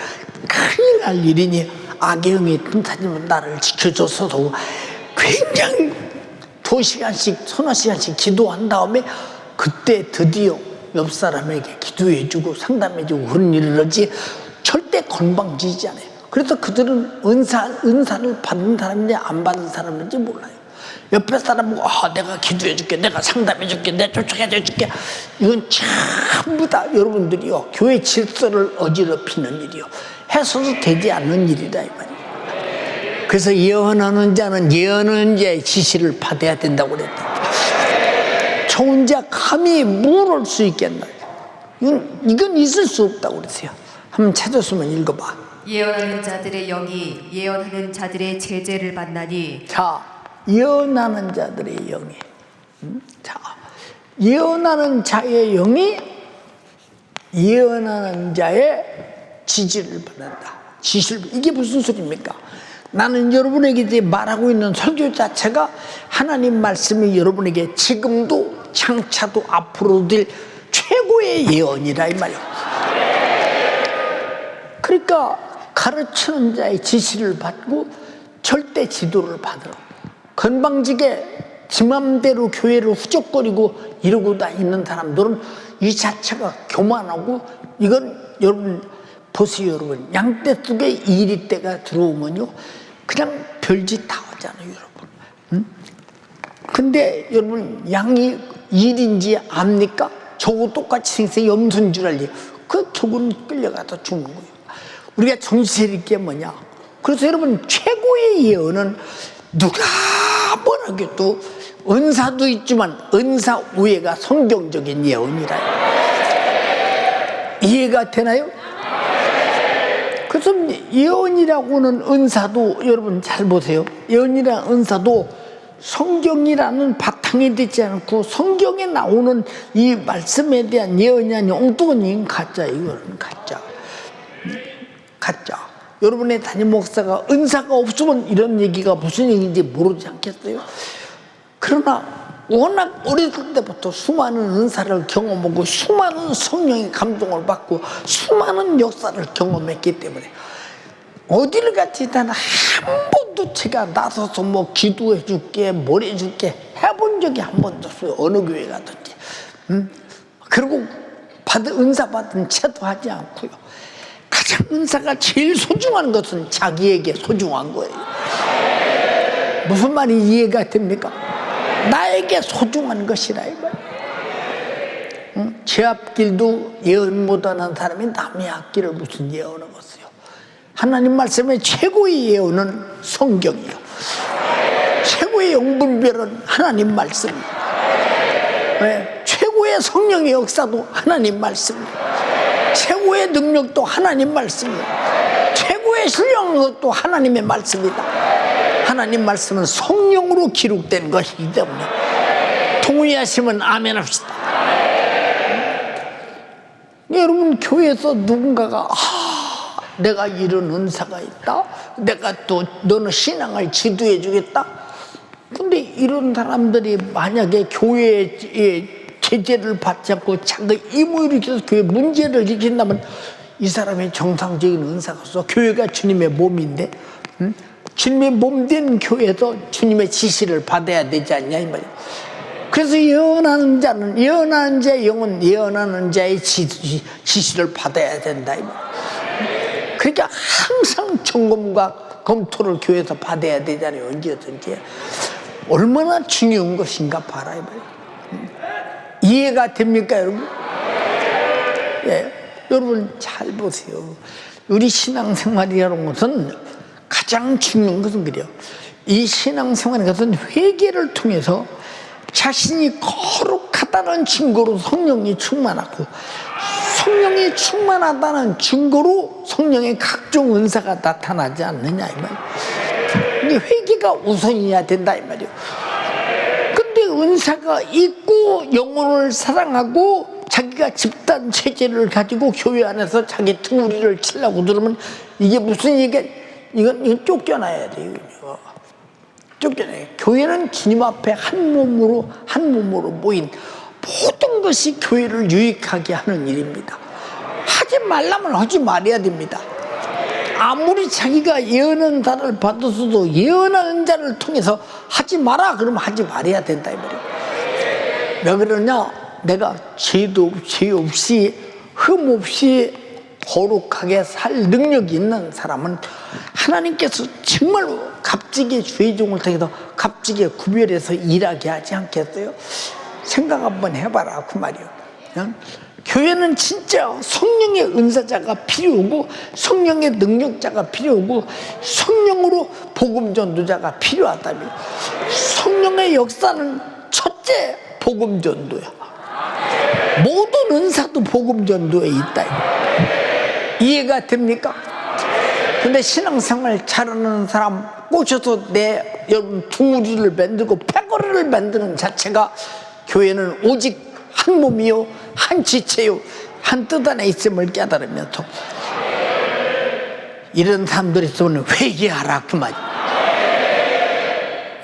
큰일 날 일이니 악의 영이 틈타지면 나를 지켜줘서도 굉장히 2시간씩 서너 시간씩 기도한 다음에 그때 드디어 옆 사람에게 기도해주고 상담해주고 그런 일을 하지 절대 건방지지 않아요. 그래서 그들은 은사를 받은 사람인지 안 받은 사람인지 몰라요. 옆에 사람은 내가 기도해줄게, 내가 상담해줄게, 내가 쫓아가줄게. 이건 전부 다 여러분들이요 교회 질서를 어지럽히는 일이요 해서도 되지 않는 일이다 이 말이에요. 그래서 예언하는 자는 예언하는 자의 지시를 받아야 된다고 그랬다. 저 혼자 감히 뭘 할 수 있겠나? 이건 있을 수 없다고 그랬어요. 한번 찾았으면 읽어봐. 예언하는 자들의 영이 예언하는 자들의 제재를 만나니. 자, 예언하는 자들의 영이 자, 예언하는 자의 영이 예언하는 자의 지지를 받는다. 이게 무슨 소리입니까? 나는 여러분에게 이제 말하고 있는 설교 자체가 하나님 말씀이 여러분에게 지금도 장차도 앞으로 될 최고의 예언이라 이 말이에요. 그러니까 가르치는 자의 지시를 받고 절대 지도를 받으라. 건방지게 지 맘대로 교회를 후적거리고 이러고 다니는 사람들은 이 자체가 교만하고 이건 여러분 보세요. 여러분 양떼 속에 이리떼가 들어오면요 그냥 별짓 다 하잖아요 여러분. 근데 여러분 양이 일인지 압니까? 저거 똑같이 생겨서 염소인 줄 알지. 저거는 끌려가서 죽는 거예요. 우리가 정신 있게 뭐냐. 그래서 여러분 최고의 예언은 누가 뭐라고 해도 은사도 있지만 은사 우애가 성경적인 예언이라. 이해가 되나요? 그래서 예언이라고는 은사도 여러분 잘 보세요. 예언이라는 은사도 성경이라는 바탕이 되지 않고 성경에 나오는 이 말씀에 대한 예언이 아니 엉뚱한 가짜. 이거는 가짜. 가짜. 여러분의 담임 목사가 은사가 없으면 이런 얘기가 무슨 얘기인지 모르지 않겠어요? 그러나 워낙 어렸을 때부터 수많은 은사를 경험하고 수많은 성령의 감동을 받고 수많은 역사를 경험했기 때문에 어디를 갔지 단 한 번도 제가 나서서 뭐 기도해 줄게 뭘 해줄게 해본 적이 한 번도 없어요. 어느 교회 가든지. 그리고 은사 받은 채도 하지 않고요. 가장 은사가 제일 소중한 것은 자기에게 소중한 거예요. 무슨 말이 이해가 됩니까? 나에게 소중한 것이라 이 말이에요. 제 앞길도 예언 못하는 사람이 남의 앞길을 무슨 예언하겠어요. 하나님 말씀의 최고의 예언은 성경이요. 최고의 영분별은 하나님 말씀이에요. 네, 최고의 성령의 역사도 하나님 말씀이에요. 최고의 능력도 하나님 말씀이에요. 최고의 신령한 것도 하나님의 말씀이다. 하나님 말씀은 성령으로 기록된 것이기 때문에 동의하시면 아멘 합시다. 여러분 교회에서 누군가가 내가 이런 은사가 있다, 내가 또 너는 신앙을 지도해 주겠다. 근데 이런 사람들이 만약에 교회에 제재를 받지 않고 자기 임무를 일으켜서 교회 문제를 일으킨다면 이 사람의 정상적인 은사가 없어. 교회가 주님의 몸인데 주님의 몸된 교회에서 주님의 지시를 받아야 되지 않냐 이 말이야. 그래서 예언하는 자의 영은 예언하는 자의 지시를 받아야 된다 이 말이야. 그러니까 항상 점검과 검토를 교회에서 받아야 되잖아요. 언제든지. 얼마나 중요한 것인가 봐라 이 말이야. 이해가 됩니까 여러분? 예, 여러분 잘 보세요. 우리 신앙생활이라는 것은 가장 중요한 것은 그래요. 이 신앙생활의 것은 회개를 통해서 자신이 거룩하다는 증거로 성령이 충만하고 성령이 충만하다는 증거로 성령의 각종 은사가 나타나지 않느냐 이 말이에요. 회개가 우선이어야 된다 이 말이에요. 근데 은사가 있고 영혼을 사랑하고 자기가 집단 체제를 가지고 교회 안에서 자기 등우리를 치려고 들으면 이게 무슨 얘기야? 이건 쫓겨나야 돼요. 쫓겨나요. 교회는 주님 앞에 한 몸으로 모인 모든 것이 교회를 유익하게 하는 일입니다. 하지 말라면 하지 말아야 됩니다. 아무리 자기가 예언한 자를 받았어도 예언하는 자를 통해서 하지 마라 그러면 하지 말아야 된다 이 말이에요. 왜 그러냐? 내가 죄 없이 흠 없이 거룩하게 살 능력이 있는 사람은 하나님께서 정말로 값지게 주의 종을 통해서 값지게 구별해서 일하게 하지 않겠어요? 생각 한번 해봐라 그 말이에요. 교회는 진짜 성령의 은사자가 필요하고 성령의 능력자가 필요하고 성령으로 복음 전도자가 필요하다면 성령의 역사는 첫째 복음 전도야. 모든 은사도 복음 전도에 있다. 이해가 됩니까? 근데 신앙생활 잘하는 사람 꼬셔서 여러분 둥우리를 만들고 패거리를 만드는 자체가 교회는 오직 한 몸이요 한 지체요 한 뜻 안에 있음을 깨달으면서 이런 사람들이 있으면 회개하라 그 말이야.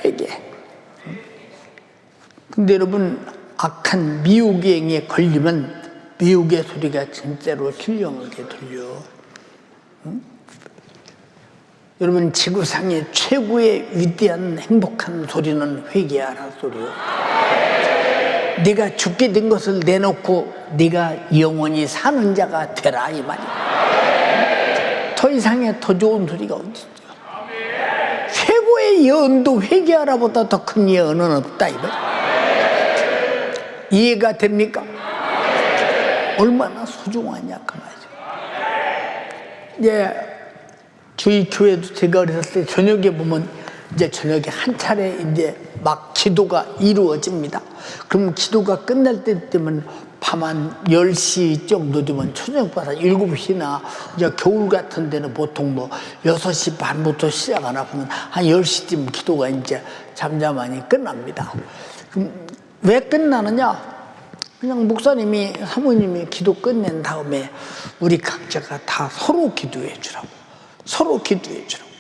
회개. 근데 여러분 악한 미혹행에 걸리면 미혹의 소리가 진짜로 훌륭하게 들려. 여러분 지구상의 최고의 위대한 행복한 소리는 회개하라 소리요. 네가 죽게 된 것을 내놓고 네가 영원히 사는 자가 되라 이 말이야. 더 이상의 더 좋은 소리가 어디 있어요? 최고의 예언도 회개하라보다 더 큰 예언은 없다 이 말이야. 이해가 됩니까? 얼마나 소중하냐 그 말이죠. 예, 저희 교회도 제가 어렸을 때 저녁에 보면 이제 저녁에 한 차례 이제 막 기도가 이루어집니다. 그럼 기도가 끝날 때 되면 밤 한 10시 정도 되면 저녁보다 7시나 이제 겨울 같은 데는 보통 뭐 6시 반부터 시작하나 보면 한 10시쯤 기도가 이제 잠잠하니 끝납니다. 그럼 왜 끝나느냐? 그냥 목사님이 사모님이 기도 끝낸 다음에 우리 각자가 다 서로 기도해 주라고. 서로 기도해 주라고.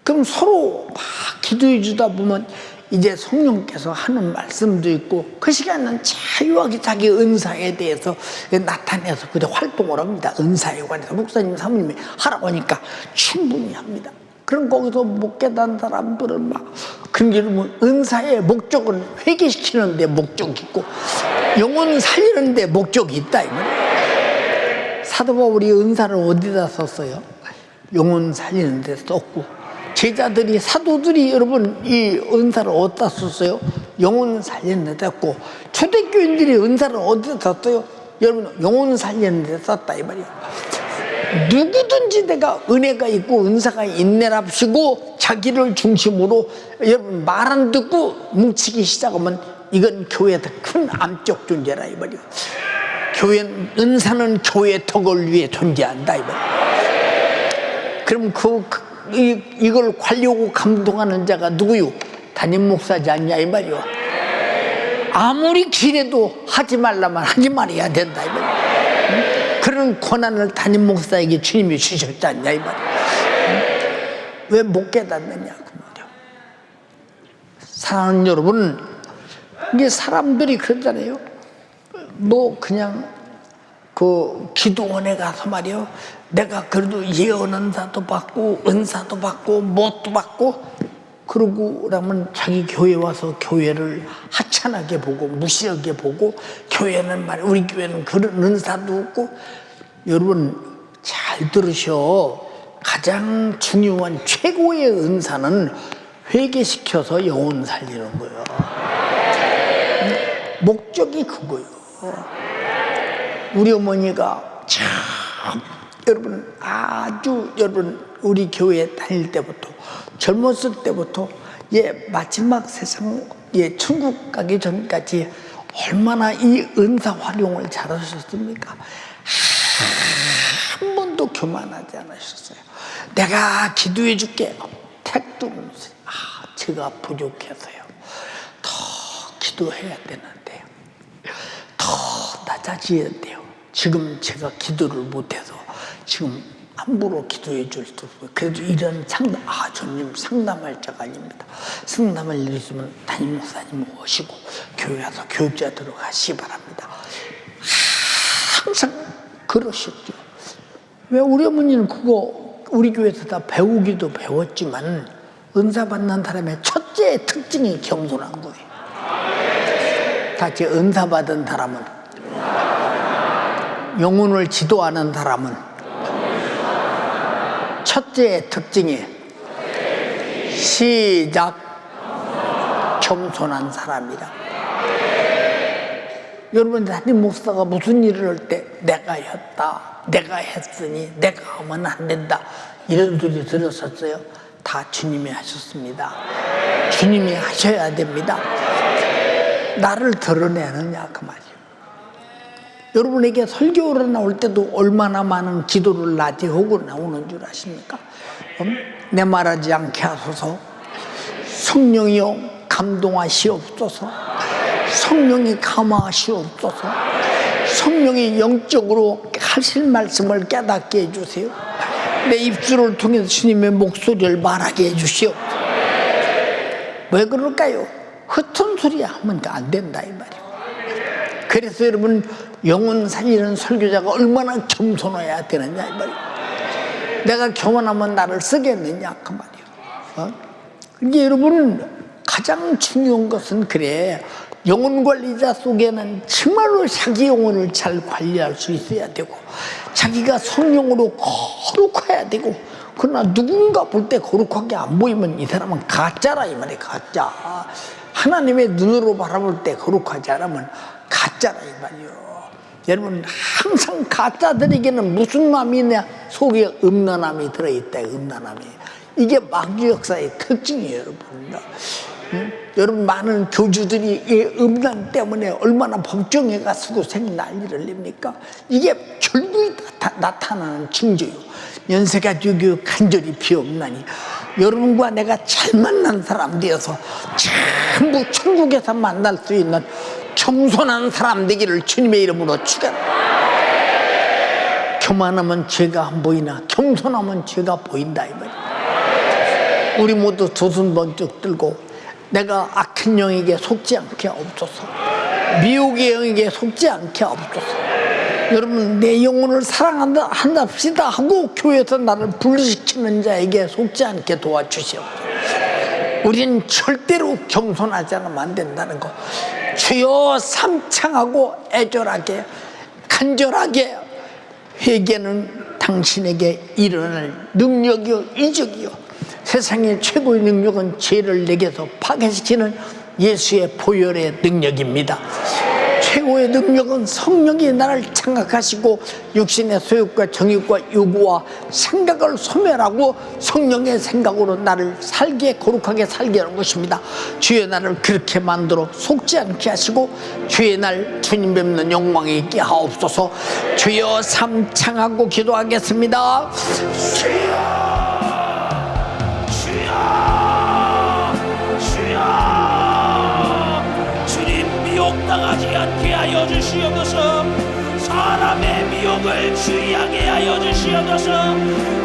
그럼 서로 막 기도해 주다 보면 이제 성령께서 하는 말씀도 있고 그 시간은 자유하게 자기 은사에 대해서 나타내서 그저 활동을 합니다. 은사에 관해서 목사님 사모님이 하라고 하니까 충분히 합니다. 그럼 거기서 못 깨닫는 사람들은 막 그런 게 뭐 은사의 목적은 회개시키는 데 목적이 있고 영혼 살리는 데 목적이 있다 이 말이에요. 사도 바울이 은사를 어디다 썼어요? 영혼 살리는 데 썼고 제자들이 사도들이 여러분 이 은사를 어디다 썼어요? 영혼 살리는 데 썼고 초대교인들이 은사를 어디다 썼어요? 여러분 영혼 살리는 데 썼다 이 말이에요. 누구든지 내가 은혜가 있고 은사가 있네랍시고 자기를 중심으로 여러분 말 안 듣고 뭉치기 시작하면 이건 교회의 큰 암적 존재라 이 말이에요. 교회는 은사는 교회의 덕을 위해 존재한다 이 말이에요. 그럼 이걸 관리하고 감동하는 자가 누구요? 담임 목사지 않냐 이 말이에요. 아무리 길해도 하지 말라면 하지 말아야 된다 이 말이에요. 그런 권한을 담임 목사에게 주님이 주셨지 않냐 이 말이에요. 왜 못 깨닫느냐 그 말이에요. 사랑하는 여러분, 이게 사람들이 그러잖아요. 뭐 그냥 그 기도원에 가서 말이요, 내가 그래도 예언 은사도 받고 은사도 받고 뭣도 받고 그러고 그러면 자기 교회 와서 교회를 하찮게 보고 무시하게 보고 교회는 말이야 우리 교회는 그런 은사도 없고. 여러분 잘 들으셔. 가장 중요한 최고의 은사는 회개시켜서 영혼 살리는 거예요. 목적이 그거예요. 우리 어머니가 참 여러분 아주 여러분 우리 교회 다닐 때부터 젊었을 때부터 마지막 세상 천국 가기 전까지 얼마나 이 은사 활용을 잘하셨습니까? 한 번도 교만하지 않으셨어요. 내가 기도해 줄게. 택도 없어요. 제가 부족해서요. 더 기도해야 되는데요. 더 낮아져야 돼요. 지금 제가 기도를 못해서 지금 함부로 기도해 줄 수 없어요. 그래도 이런 상담, 주님 상담할 자가 아닙니다. 상담을 일 있으면 담임 목사님 오시고 교회 와서 교육자 들어가시기 바랍니다. 항상 그러셨죠. 왜 우리 어머니는 그거 우리 교회에서 다 배우기도 배웠지만 은사 받는 사람의 첫째 특징이 겸손한 거예요. 같이 은사 받은 사람은 영혼을 지도하는 사람은 첫째 특징이 시작 겸손한 사람이다. 여러분 담임 목사가 무슨 일을 할 때 내가 했다, 내가 했으니 내가 하면 안 된다 이런 소리 들었었어요? 다 주님이 하셨습니다. 주님이 하셔야 됩니다. 나를 드러내느냐 그 말이에요. 여러분에게 설교를 나올 때도 얼마나 많은 기도를 낮에 하고 나오는 줄 아십니까? 내 말하지 않게 하소서. 성령이여 감동하시옵소서. 성령이 감화하시옵소서. 성령이 영적으로 하실 말씀을 깨닫게 해주세요. 내 입술을 통해서 주님의 목소리를 말하게 해주시오. 왜 그럴까요? 흩은 소리 하면 안 된다 이 말이에요. 그래서 여러분 영혼 살리는 설교자가 얼마나 겸손해야 되느냐 이 말이에요. 내가 교만하면 나를 쓰겠느냐 그 말이에요. 이게 여러분 가장 중요한 것은 그래. 영혼 관리자 속에는 정말로 자기 영혼을 잘 관리할 수 있어야 되고 자기가 성령으로 거룩해야 되고, 그러나 누군가 볼 때 거룩하게 안 보이면 이 사람은 가짜라 이 말이에요. 가짜. 하나님의 눈으로 바라볼 때 거룩하지 않으면 가짜라 이 말이에요. 여러분 항상 가짜들에게는 무슨 마음이냐? 속에 음란함이 들어있다. 음란함이. 이게 마귀 역사의 특징이에요 여러분. 여러분 많은 교주들이 이 음란 때문에 얼마나 법정에 가서도 생난리를 냅니까? 이게 결국에 나타나는 징조요. 연세가 되고 간절히 비옵나니 여러분과 내가 잘 만난 사람 되어서 전부 천국에서 만날 수 있는 겸손한 사람 되기를 주님의 이름으로 축원합니다. 교만하면 죄가 안 보이나 겸손하면 죄가 보인다 이 말이야. 우리 모두 두 손 번쩍 들고 내가 악한 영에게 속지 않게 없소서, 미혹의 영에게 속지 않게 없소서. 여러분, 내 영혼을 사랑한답시다 하고 교회에서 나를 분리시키는 자에게 속지 않게 도와주시옵소서. 우리는 절대로 겸손하지 않으면 안 된다는 거. 주여 삼창하고 애절하게 간절하게 회개는 당신에게 일어날 능력이요 이적이요, 세상의 최고의 능력은 죄를 내게서 파괴시키는 예수의 보혈의 능력입니다. 최고의 능력은 성령이 나를 장악하시고 육신의 소욕과 정욕과 요구와 생각을 소멸하고 성령의 생각으로 나를 살게, 거룩하게 살게 하는 것입니다. 주의 나를 그렇게 만들어 속지 않게 하시고 주의 날 주님 뵙는 영광이 있게 하옵소서. 주여 삼창하고 기도하겠습니다. 당하지 않게 하여 주시옵소서. 사람의 미혹을 주의하게 하여 주시옵소서.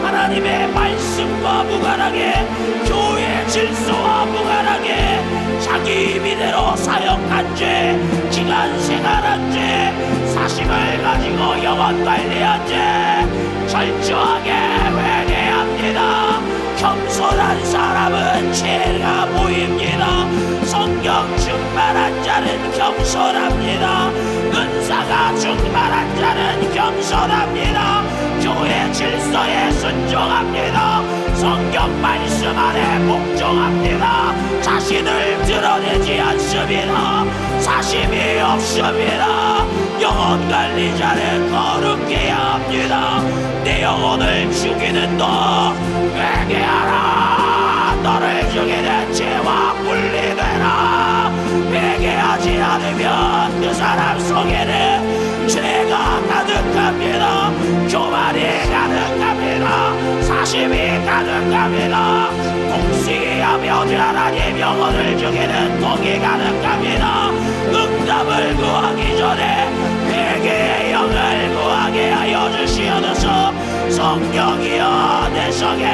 하나님의 말씀과 무관하게, 교회 질서와 무관하게 자기 임의대로 사역한 죄, 기간 생활한 죄, 사심을 가지고 영혼 관리한 죄 철저하게 회개합니다. 겸손한 사람은 죄가 보입니다. 성령 충만한 자는 겸손합니다. 은사가 충만한 자는 겸손합니다. 교회 질서에 순종합니다. 성경 말씀 안에 복종합니다. 자신을 드러내지 않습니다. 사심이 없습니다. 영혼 관리자는 거룩해야 합니다. 내 영혼을 죽이는 너 회개하라. 너를 죽이는 죄와 분리되라. 회개하지 않으면 그 사람 속에는 죄가 가득합니다. 교만이 가득합니다. 사심이 가득합니다. 공식이하며 하나님 영혼을 죽이는 독이 가득합니다. 응답을 구하기 전에 회개의 영을 구하게 하여 주시옵소서. 성령이여 내 속에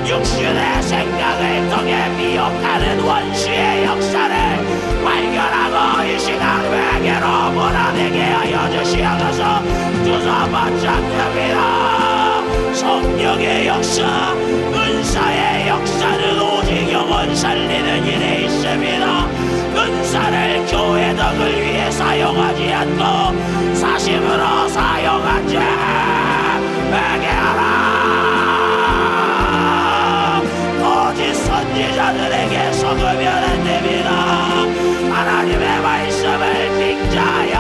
육신의 생각을 통해 미혹하는 원수의 역사를 발견하고 이 시간 회개로 몰아내게 하여 주시옵소서. 주사 바짝합니다. 성령의 역사, 은사의 역사는 오직 영혼 살리는 일에 있습니다. 은사를 교회 덕을 위해 사용하지 않고 사심으로 사용한 자 회개하라. 거짓 선지자들에게 속으면 안 됩니다. 하나님의 말씀을 빙자하여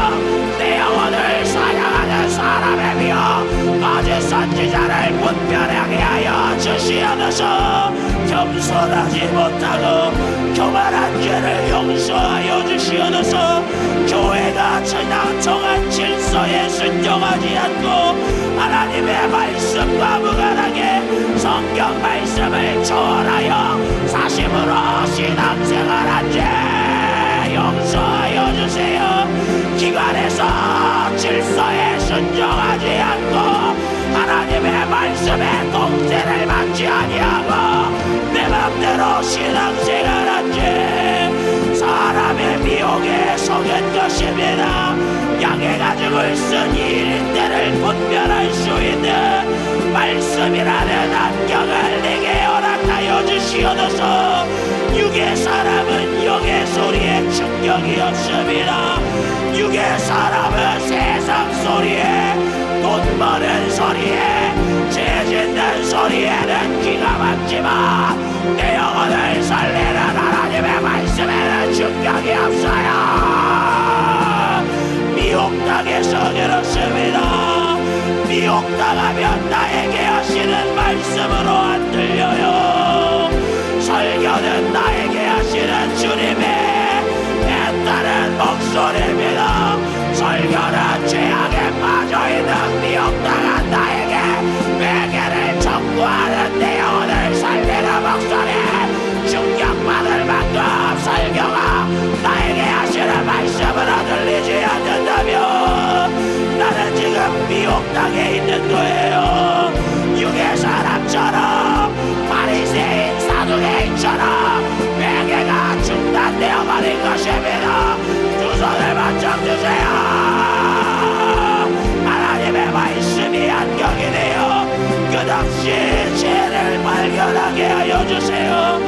내 영혼을 사랑하는 사람의 비어 거짓 선지자를 분별하게 하여 주시옵소서. 겸손하지 못하고 교만한 죄를 용서하여 주시옵소서. 교회가 지나쳐간 질서에 순종하지 않고 하나님의 말씀과 무관하게 성경 말씀을 초월하여 사심으로 신앙생활한 죄 용서하여 주세요. 기관에서 질서에 순종하지 않고 하나님의 말씀에 통제를 받지 아니하고 내 맘대로 신앙생활한 죄 사람의 미혹에 속은 것입니다. 양의 가죽을 쓴 일인들을 분별할 수 있는 말씀이라는 안경을 내게 허락하여 주시옵소서. 육의 사람은 영의 소리에 충격이 없습니다. 육의 사람은 세상 소리에, 돈 버는 소리에, 죄 짓는 소리에는 귀가 막지만 내 영혼을 살리는 하나님의 말씀에는 충격이 없어요. 미혹당해서 그렇습니다. 미혹당하면 나에게 하시는 말씀으로 안 들려요. 설교는 나에게 하시는 주님의 애타는 목소리입니다. 설교는 죄악에 빠져있는 미혹당한 나에게 회개를 청구하는 내 영혼을 살리는 목소리, 충격받을 만큼 설교가 나에게 하시는 말씀으로 들려 땅에 있는 거예요. 육의 사람처럼 바리새인 사두개인처럼 회개가 중단되어 버린 것입니다. 두 손을 바짝 주세요. 하나님의 말씀이 안경이 되어 끝없이 죄를 발견하게 하여 주세요.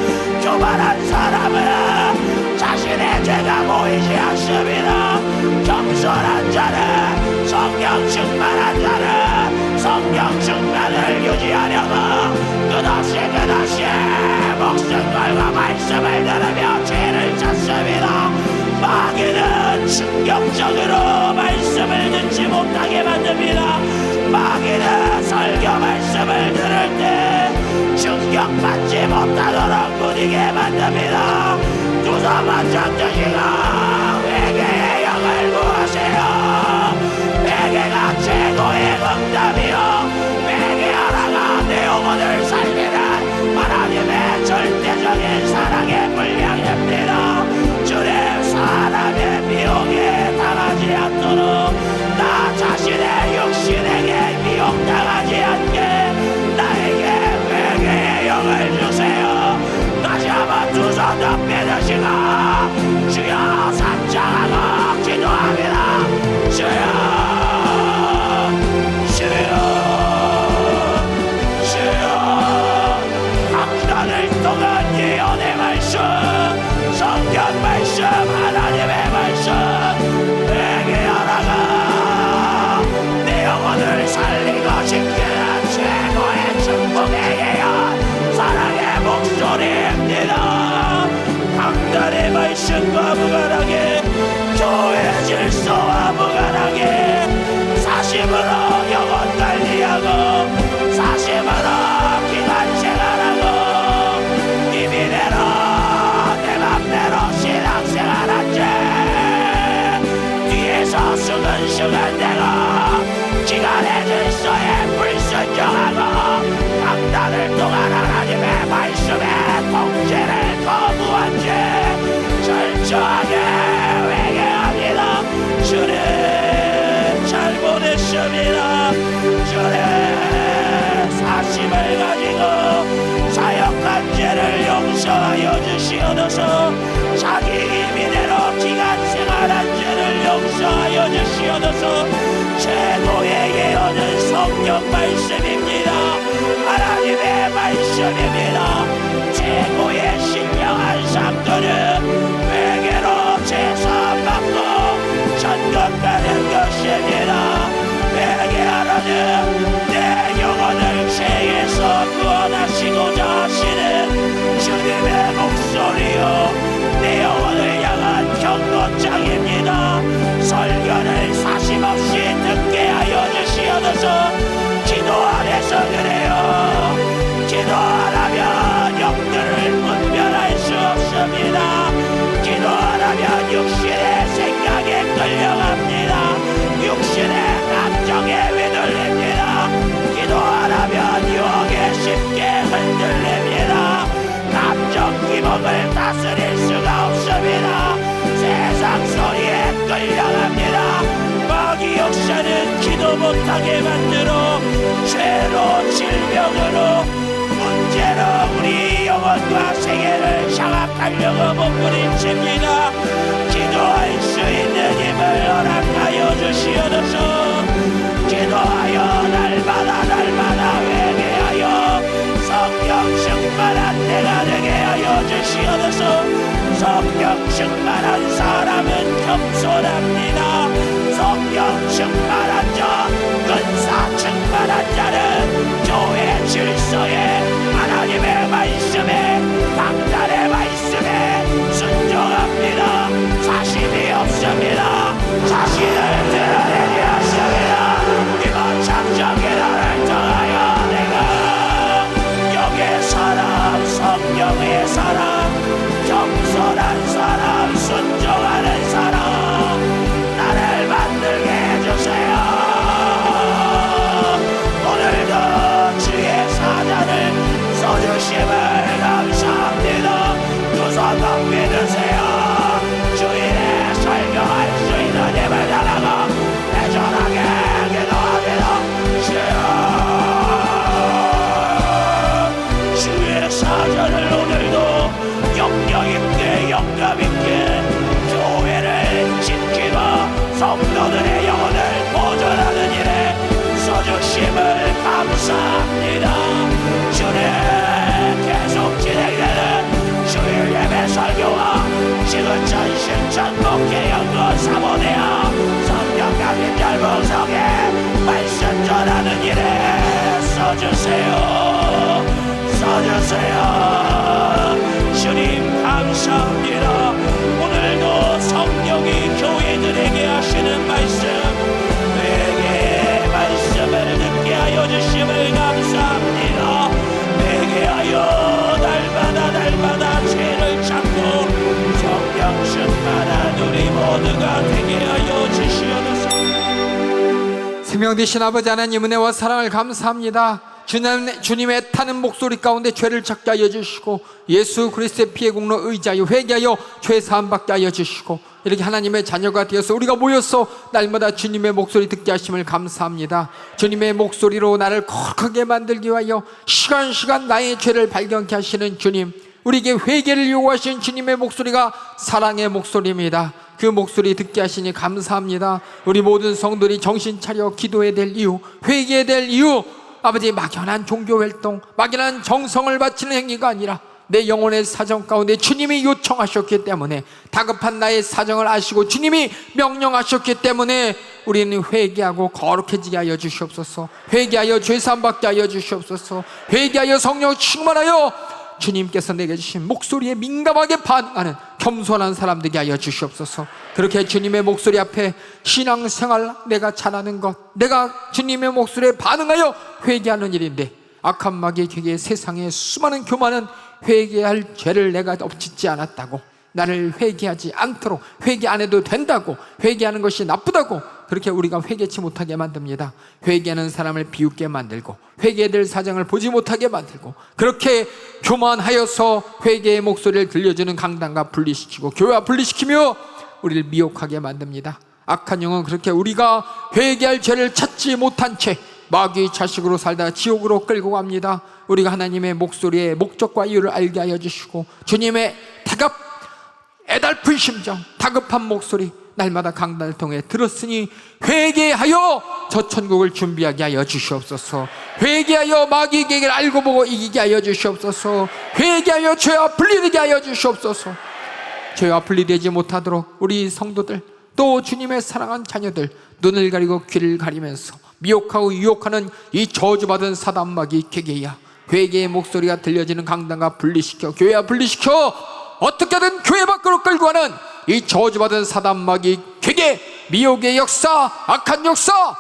교만한 사람은 자신의 죄가 보이지 않습니다. 겸손한 자는, 성령 충만한 자는 성령 충만을 유지하려고 끝없이 목숨 걸고 말씀을 들으며 죄를 찾습니다. 마귀는 충격적으로 말씀을 듣지 못하게 만듭니다. 마귀는 설교 말씀을 들을 때 충격받지 못하도록 꾸리게 만듭니다. 두 손 바짝 드시고 회개의 영을 구하세요. 회개가 최고의 응답이요, 회개하라가 내 영혼을 살리는 하나님의 절대적인 사랑의 분량입니다. 주님, 사람의 미혹에 당하지 않도록 나 자신의 육신에게 미혹당하지 않게 나에게 회개의 영을 주세요. 다시 한번 두 손 높이 드시고 주여 삼창하고 기도합니다. 주여, 주여, 주여. 강단을 통한 예언의 말씀, 성경 말씀, 하나님의 말씀 회개하라가 내 영혼을 살리고 지키는 최고의 축복의 예언, 사랑의 목소리입니다. 강단의 말씀과 무관하게, 교회 질서와 무관하게 사심으로 영혼 관리하고 사심으로 기간 생활하고 이미대로 내 맘대로 신앙생활한 죄 뒤에서 수근수근대고 기간의 질서에 불순종하고 강단을 통한 하나님의 말씀에 통제를 거부한 죄 철저하게 회개합니다. 주님, 잘못했습니다. 주님, 사심을 가지고 사역한 죄를 용서하여 주시옵소서. 자기 임의대로 기간 생활한 죄를 용서하여 주시옵소서. 최고의 예언은 성경 말씀입니다. 하나님의 말씀입니다. 최고의 신령한 삶들은 회개로 제사받고 천국 가는 것입니다. 회개하라는 내 영혼을 죄에서 구원하시고자 하시는 주님의 목소리요, 내 영혼을 향한 경고장입니다. 설교를 사심없이 듣게 하여 주시옵소서. 기도 안에서 그래요. 기도 안 하면 영들을 분별할 수 없습니다. 기도 안 하면 육신의 생각에 끌려갑니다. 육신의 감정에 휘둘립니다. 기도 안 하면 유혹에 쉽게 흔들립니다. 감정 기복을 다스릴 수가 없습니다. 세상 소리에 끌려갑니다. 마귀 역사는 기도 못하게 만들어 죄로, 질병으로, 문제로 우리 영혼과 세계를 장악하려고 몸부림칩니다. 기도할 수 있는 힘을 허락하여 주시옵소서. 기도하여 날마다 회개하여 성령 충만한 때가 되게 하여 주시옵소서. 성령 충만한 사람은 겸손합니다. 성령 충만한 자, 근사 충만한 자는 교회 질서에, 하나님의 말씀에, 강단의 말씀에 순종합니다. 자신이 없습니다. 자신을 드러내지 않습니다. 이번 창정기도를 통하여 내가 영의 사람, 성령의 사람, 겸손한 사람, 순종하는 사람 나를 만들게 해주세요. 오늘도 주의 사자를 써주심을 감사합니다. 두 성도들의 영혼을 보존하는 일에 써주심을 감사합니다. 주님, 계속 진행되는 주일 예배 설교와 지구촌 신천 목회 연구 사모대와 성경 강림 열봉성에 말씀 전하는 일에 써주세요. 주님 감사합니다. 오늘도 성령이 교회들에게 하시는 말씀, 내게 말씀을 듣게 하여 주심을 감사합니다. 내게 하여 날마다 죄를 찾고 성령 충만한 우리 모두가 되게 하여 주시옵소서. 생명 되신 아버지 하나님, 은혜와 사랑을 감사합니다. 주님의 타는 목소리 가운데 죄를 찾게 하여 주시고 예수 그리스도의 피의 공로 의지하여 회개하여 죄 사함 받게 하여 주시고, 이렇게 하나님의 자녀가 되어서 우리가 모여서 날마다 주님의 목소리 듣게 하심을 감사합니다. 주님의 목소리로 나를 거룩하게 만들기 위하여 시간 나의 죄를 발견케 하시는 주님, 우리에게 회개를 요구하시는 주님의 목소리가 사랑의 목소리입니다. 그 목소리 듣게 하시니 감사합니다. 우리 모든 성도들이 정신 차려 기도해야 될 이유, 회개해야 될 이유, 아버지, 막연한 종교활동, 막연한 정성을 바치는 행위가 아니라 내 영혼의 사정 가운데 주님이 요청하셨기 때문에, 다급한 나의 사정을 아시고 주님이 명령하셨기 때문에 우리는 회개하고 거룩해지게 하여 주시옵소서. 회개하여 죄사함 받게 하여 주시옵소서. 회개하여 성령 충만하여 주님께서 내게 주신 목소리에 민감하게 반응하는 겸손한 사람 되게 하여 주시옵소서. 그렇게 주님의 목소리 앞에 신앙생활 내가 잘하는 것, 내가 주님의 목소리에 반응하여 회개하는 일인데, 악한 마귀의 궤에 세상에 수많은 교만은 회개할 죄를 내가 없짓지 않았다고, 나를 회개하지 않도록, 회개 안 해도 된다고, 회개하는 것이 나쁘다고 그렇게 우리가 회개치 못하게 만듭니다. 회개하는 사람을 비웃게 만들고 회개해야 될 사정을 보지 못하게 만들고, 그렇게 교만하여서 회개의 목소리를 들려주는 강단과 분리시키고 교회와 분리시키며 우리를 미혹하게 만듭니다. 악한 영은 그렇게 우리가 회개할 죄를 찾지 못한 채 마귀의 자식으로 살다가 지옥으로 끌고 갑니다. 우리가 하나님의 목소리의 목적과 이유를 알게 하여 주시고, 주님의 애달픈 심정, 다급한 목소리 날마다 강단을 통해 들었으니 회개하여 저 천국을 준비하게 하여 주시옵소서. 회개하여 마귀의 계획을 알고 보고 이기게 하여 주시옵소서. 회개하여 죄와 분리되게 하여 주시옵소서. 죄와 분리되지 못하도록 우리 성도들, 또 주님의 사랑한 자녀들 눈을 가리고 귀를 가리면서 미혹하고 유혹하는 이 저주받은 사단 마귀 괴계야, 회개의 목소리가 들려지는 강단과 분리시켜 교회와 분리시켜 어떻게든 교회 밖으로 끌고 가는 이 저주받은 사단 마귀 괴계, 미혹의 역사, 악한 역사,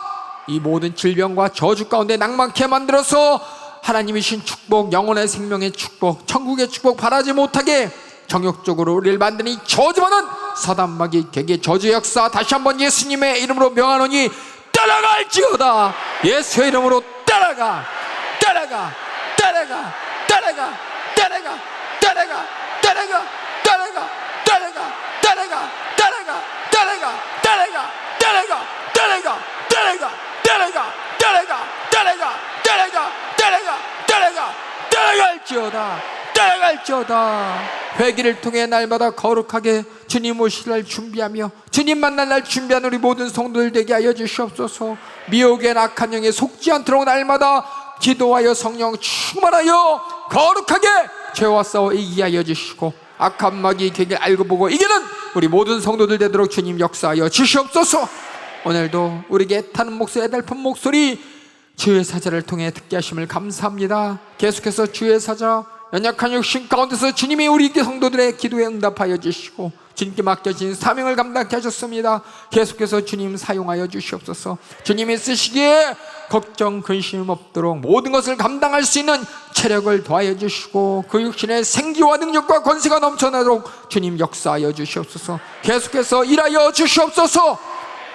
이 모든 질병과 저주 가운데 낭만케 만들어서 하나님이신 축복, 영혼의 생명의 축복, 천국의 축복 바라지 못하게 정욕적으로 우리를 만드는 이 저주받은 사단 마귀 괴계, 저주 역사 다시 한번 예수님의 이름으로 명하노니 따라갈지어다. 예수의 이름으로 따라가. 따라갈지어다. 회개를 통해 날마다 거룩하게 주님 오실 날 준비하며 주님 만날 날 준비하는 우리 모든 성도들 되게 하여 주시옵소서. 미혹의 악한 영에 속지 않도록 날마다 기도하여 성령 충만하여 거룩하게 죄와 싸워 이기게 하여 주시고, 악한 마귀의 계획을 알고 보고 이기는 우리 모든 성도들 되도록 주님 역사하여 주시옵소서. 오늘도 우리에게 타는 목소리, 애달픈 목소리 주의 사자를 통해 듣게 하심을 감사합니다. 계속해서 주의 사자 연약한 육신 가운데서 주님이 우리 성도들의 기도에 응답하여 주시고 주님께 맡겨진 사명을 감당케 하셨습니다. 계속해서 주님 사용하여 주시옵소서. 주님이 쓰시기에 걱정 근심 없도록 모든 것을 감당할 수 있는 체력을 더하여 주시고 그 육신의 생기와 능력과 권세가 넘쳐나도록 주님 역사하여 주시옵소서. 계속해서 일하여 주시옵소서.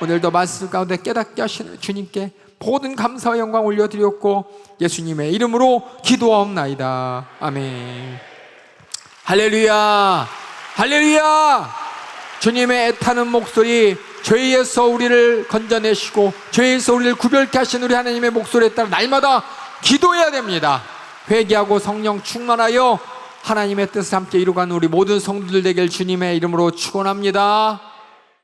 오늘도 말씀 가운데 깨닫게 하시는 주님께 모든 감사와 영광 올려드렸고 예수님의 이름으로 기도하옵나이다. 아멘. 할렐루야, 할렐루야. 주님의 애타는 목소리, 죄에서 우리를 건져내시고 죄에서 우리를 구별케 하신 우리 하나님의 목소리에 따라 날마다 기도해야 됩니다. 회개하고 성령 충만하여 하나님의 뜻을 함께 이루어가는 우리 모든 성도들 되길 주님의 이름으로 축원합니다.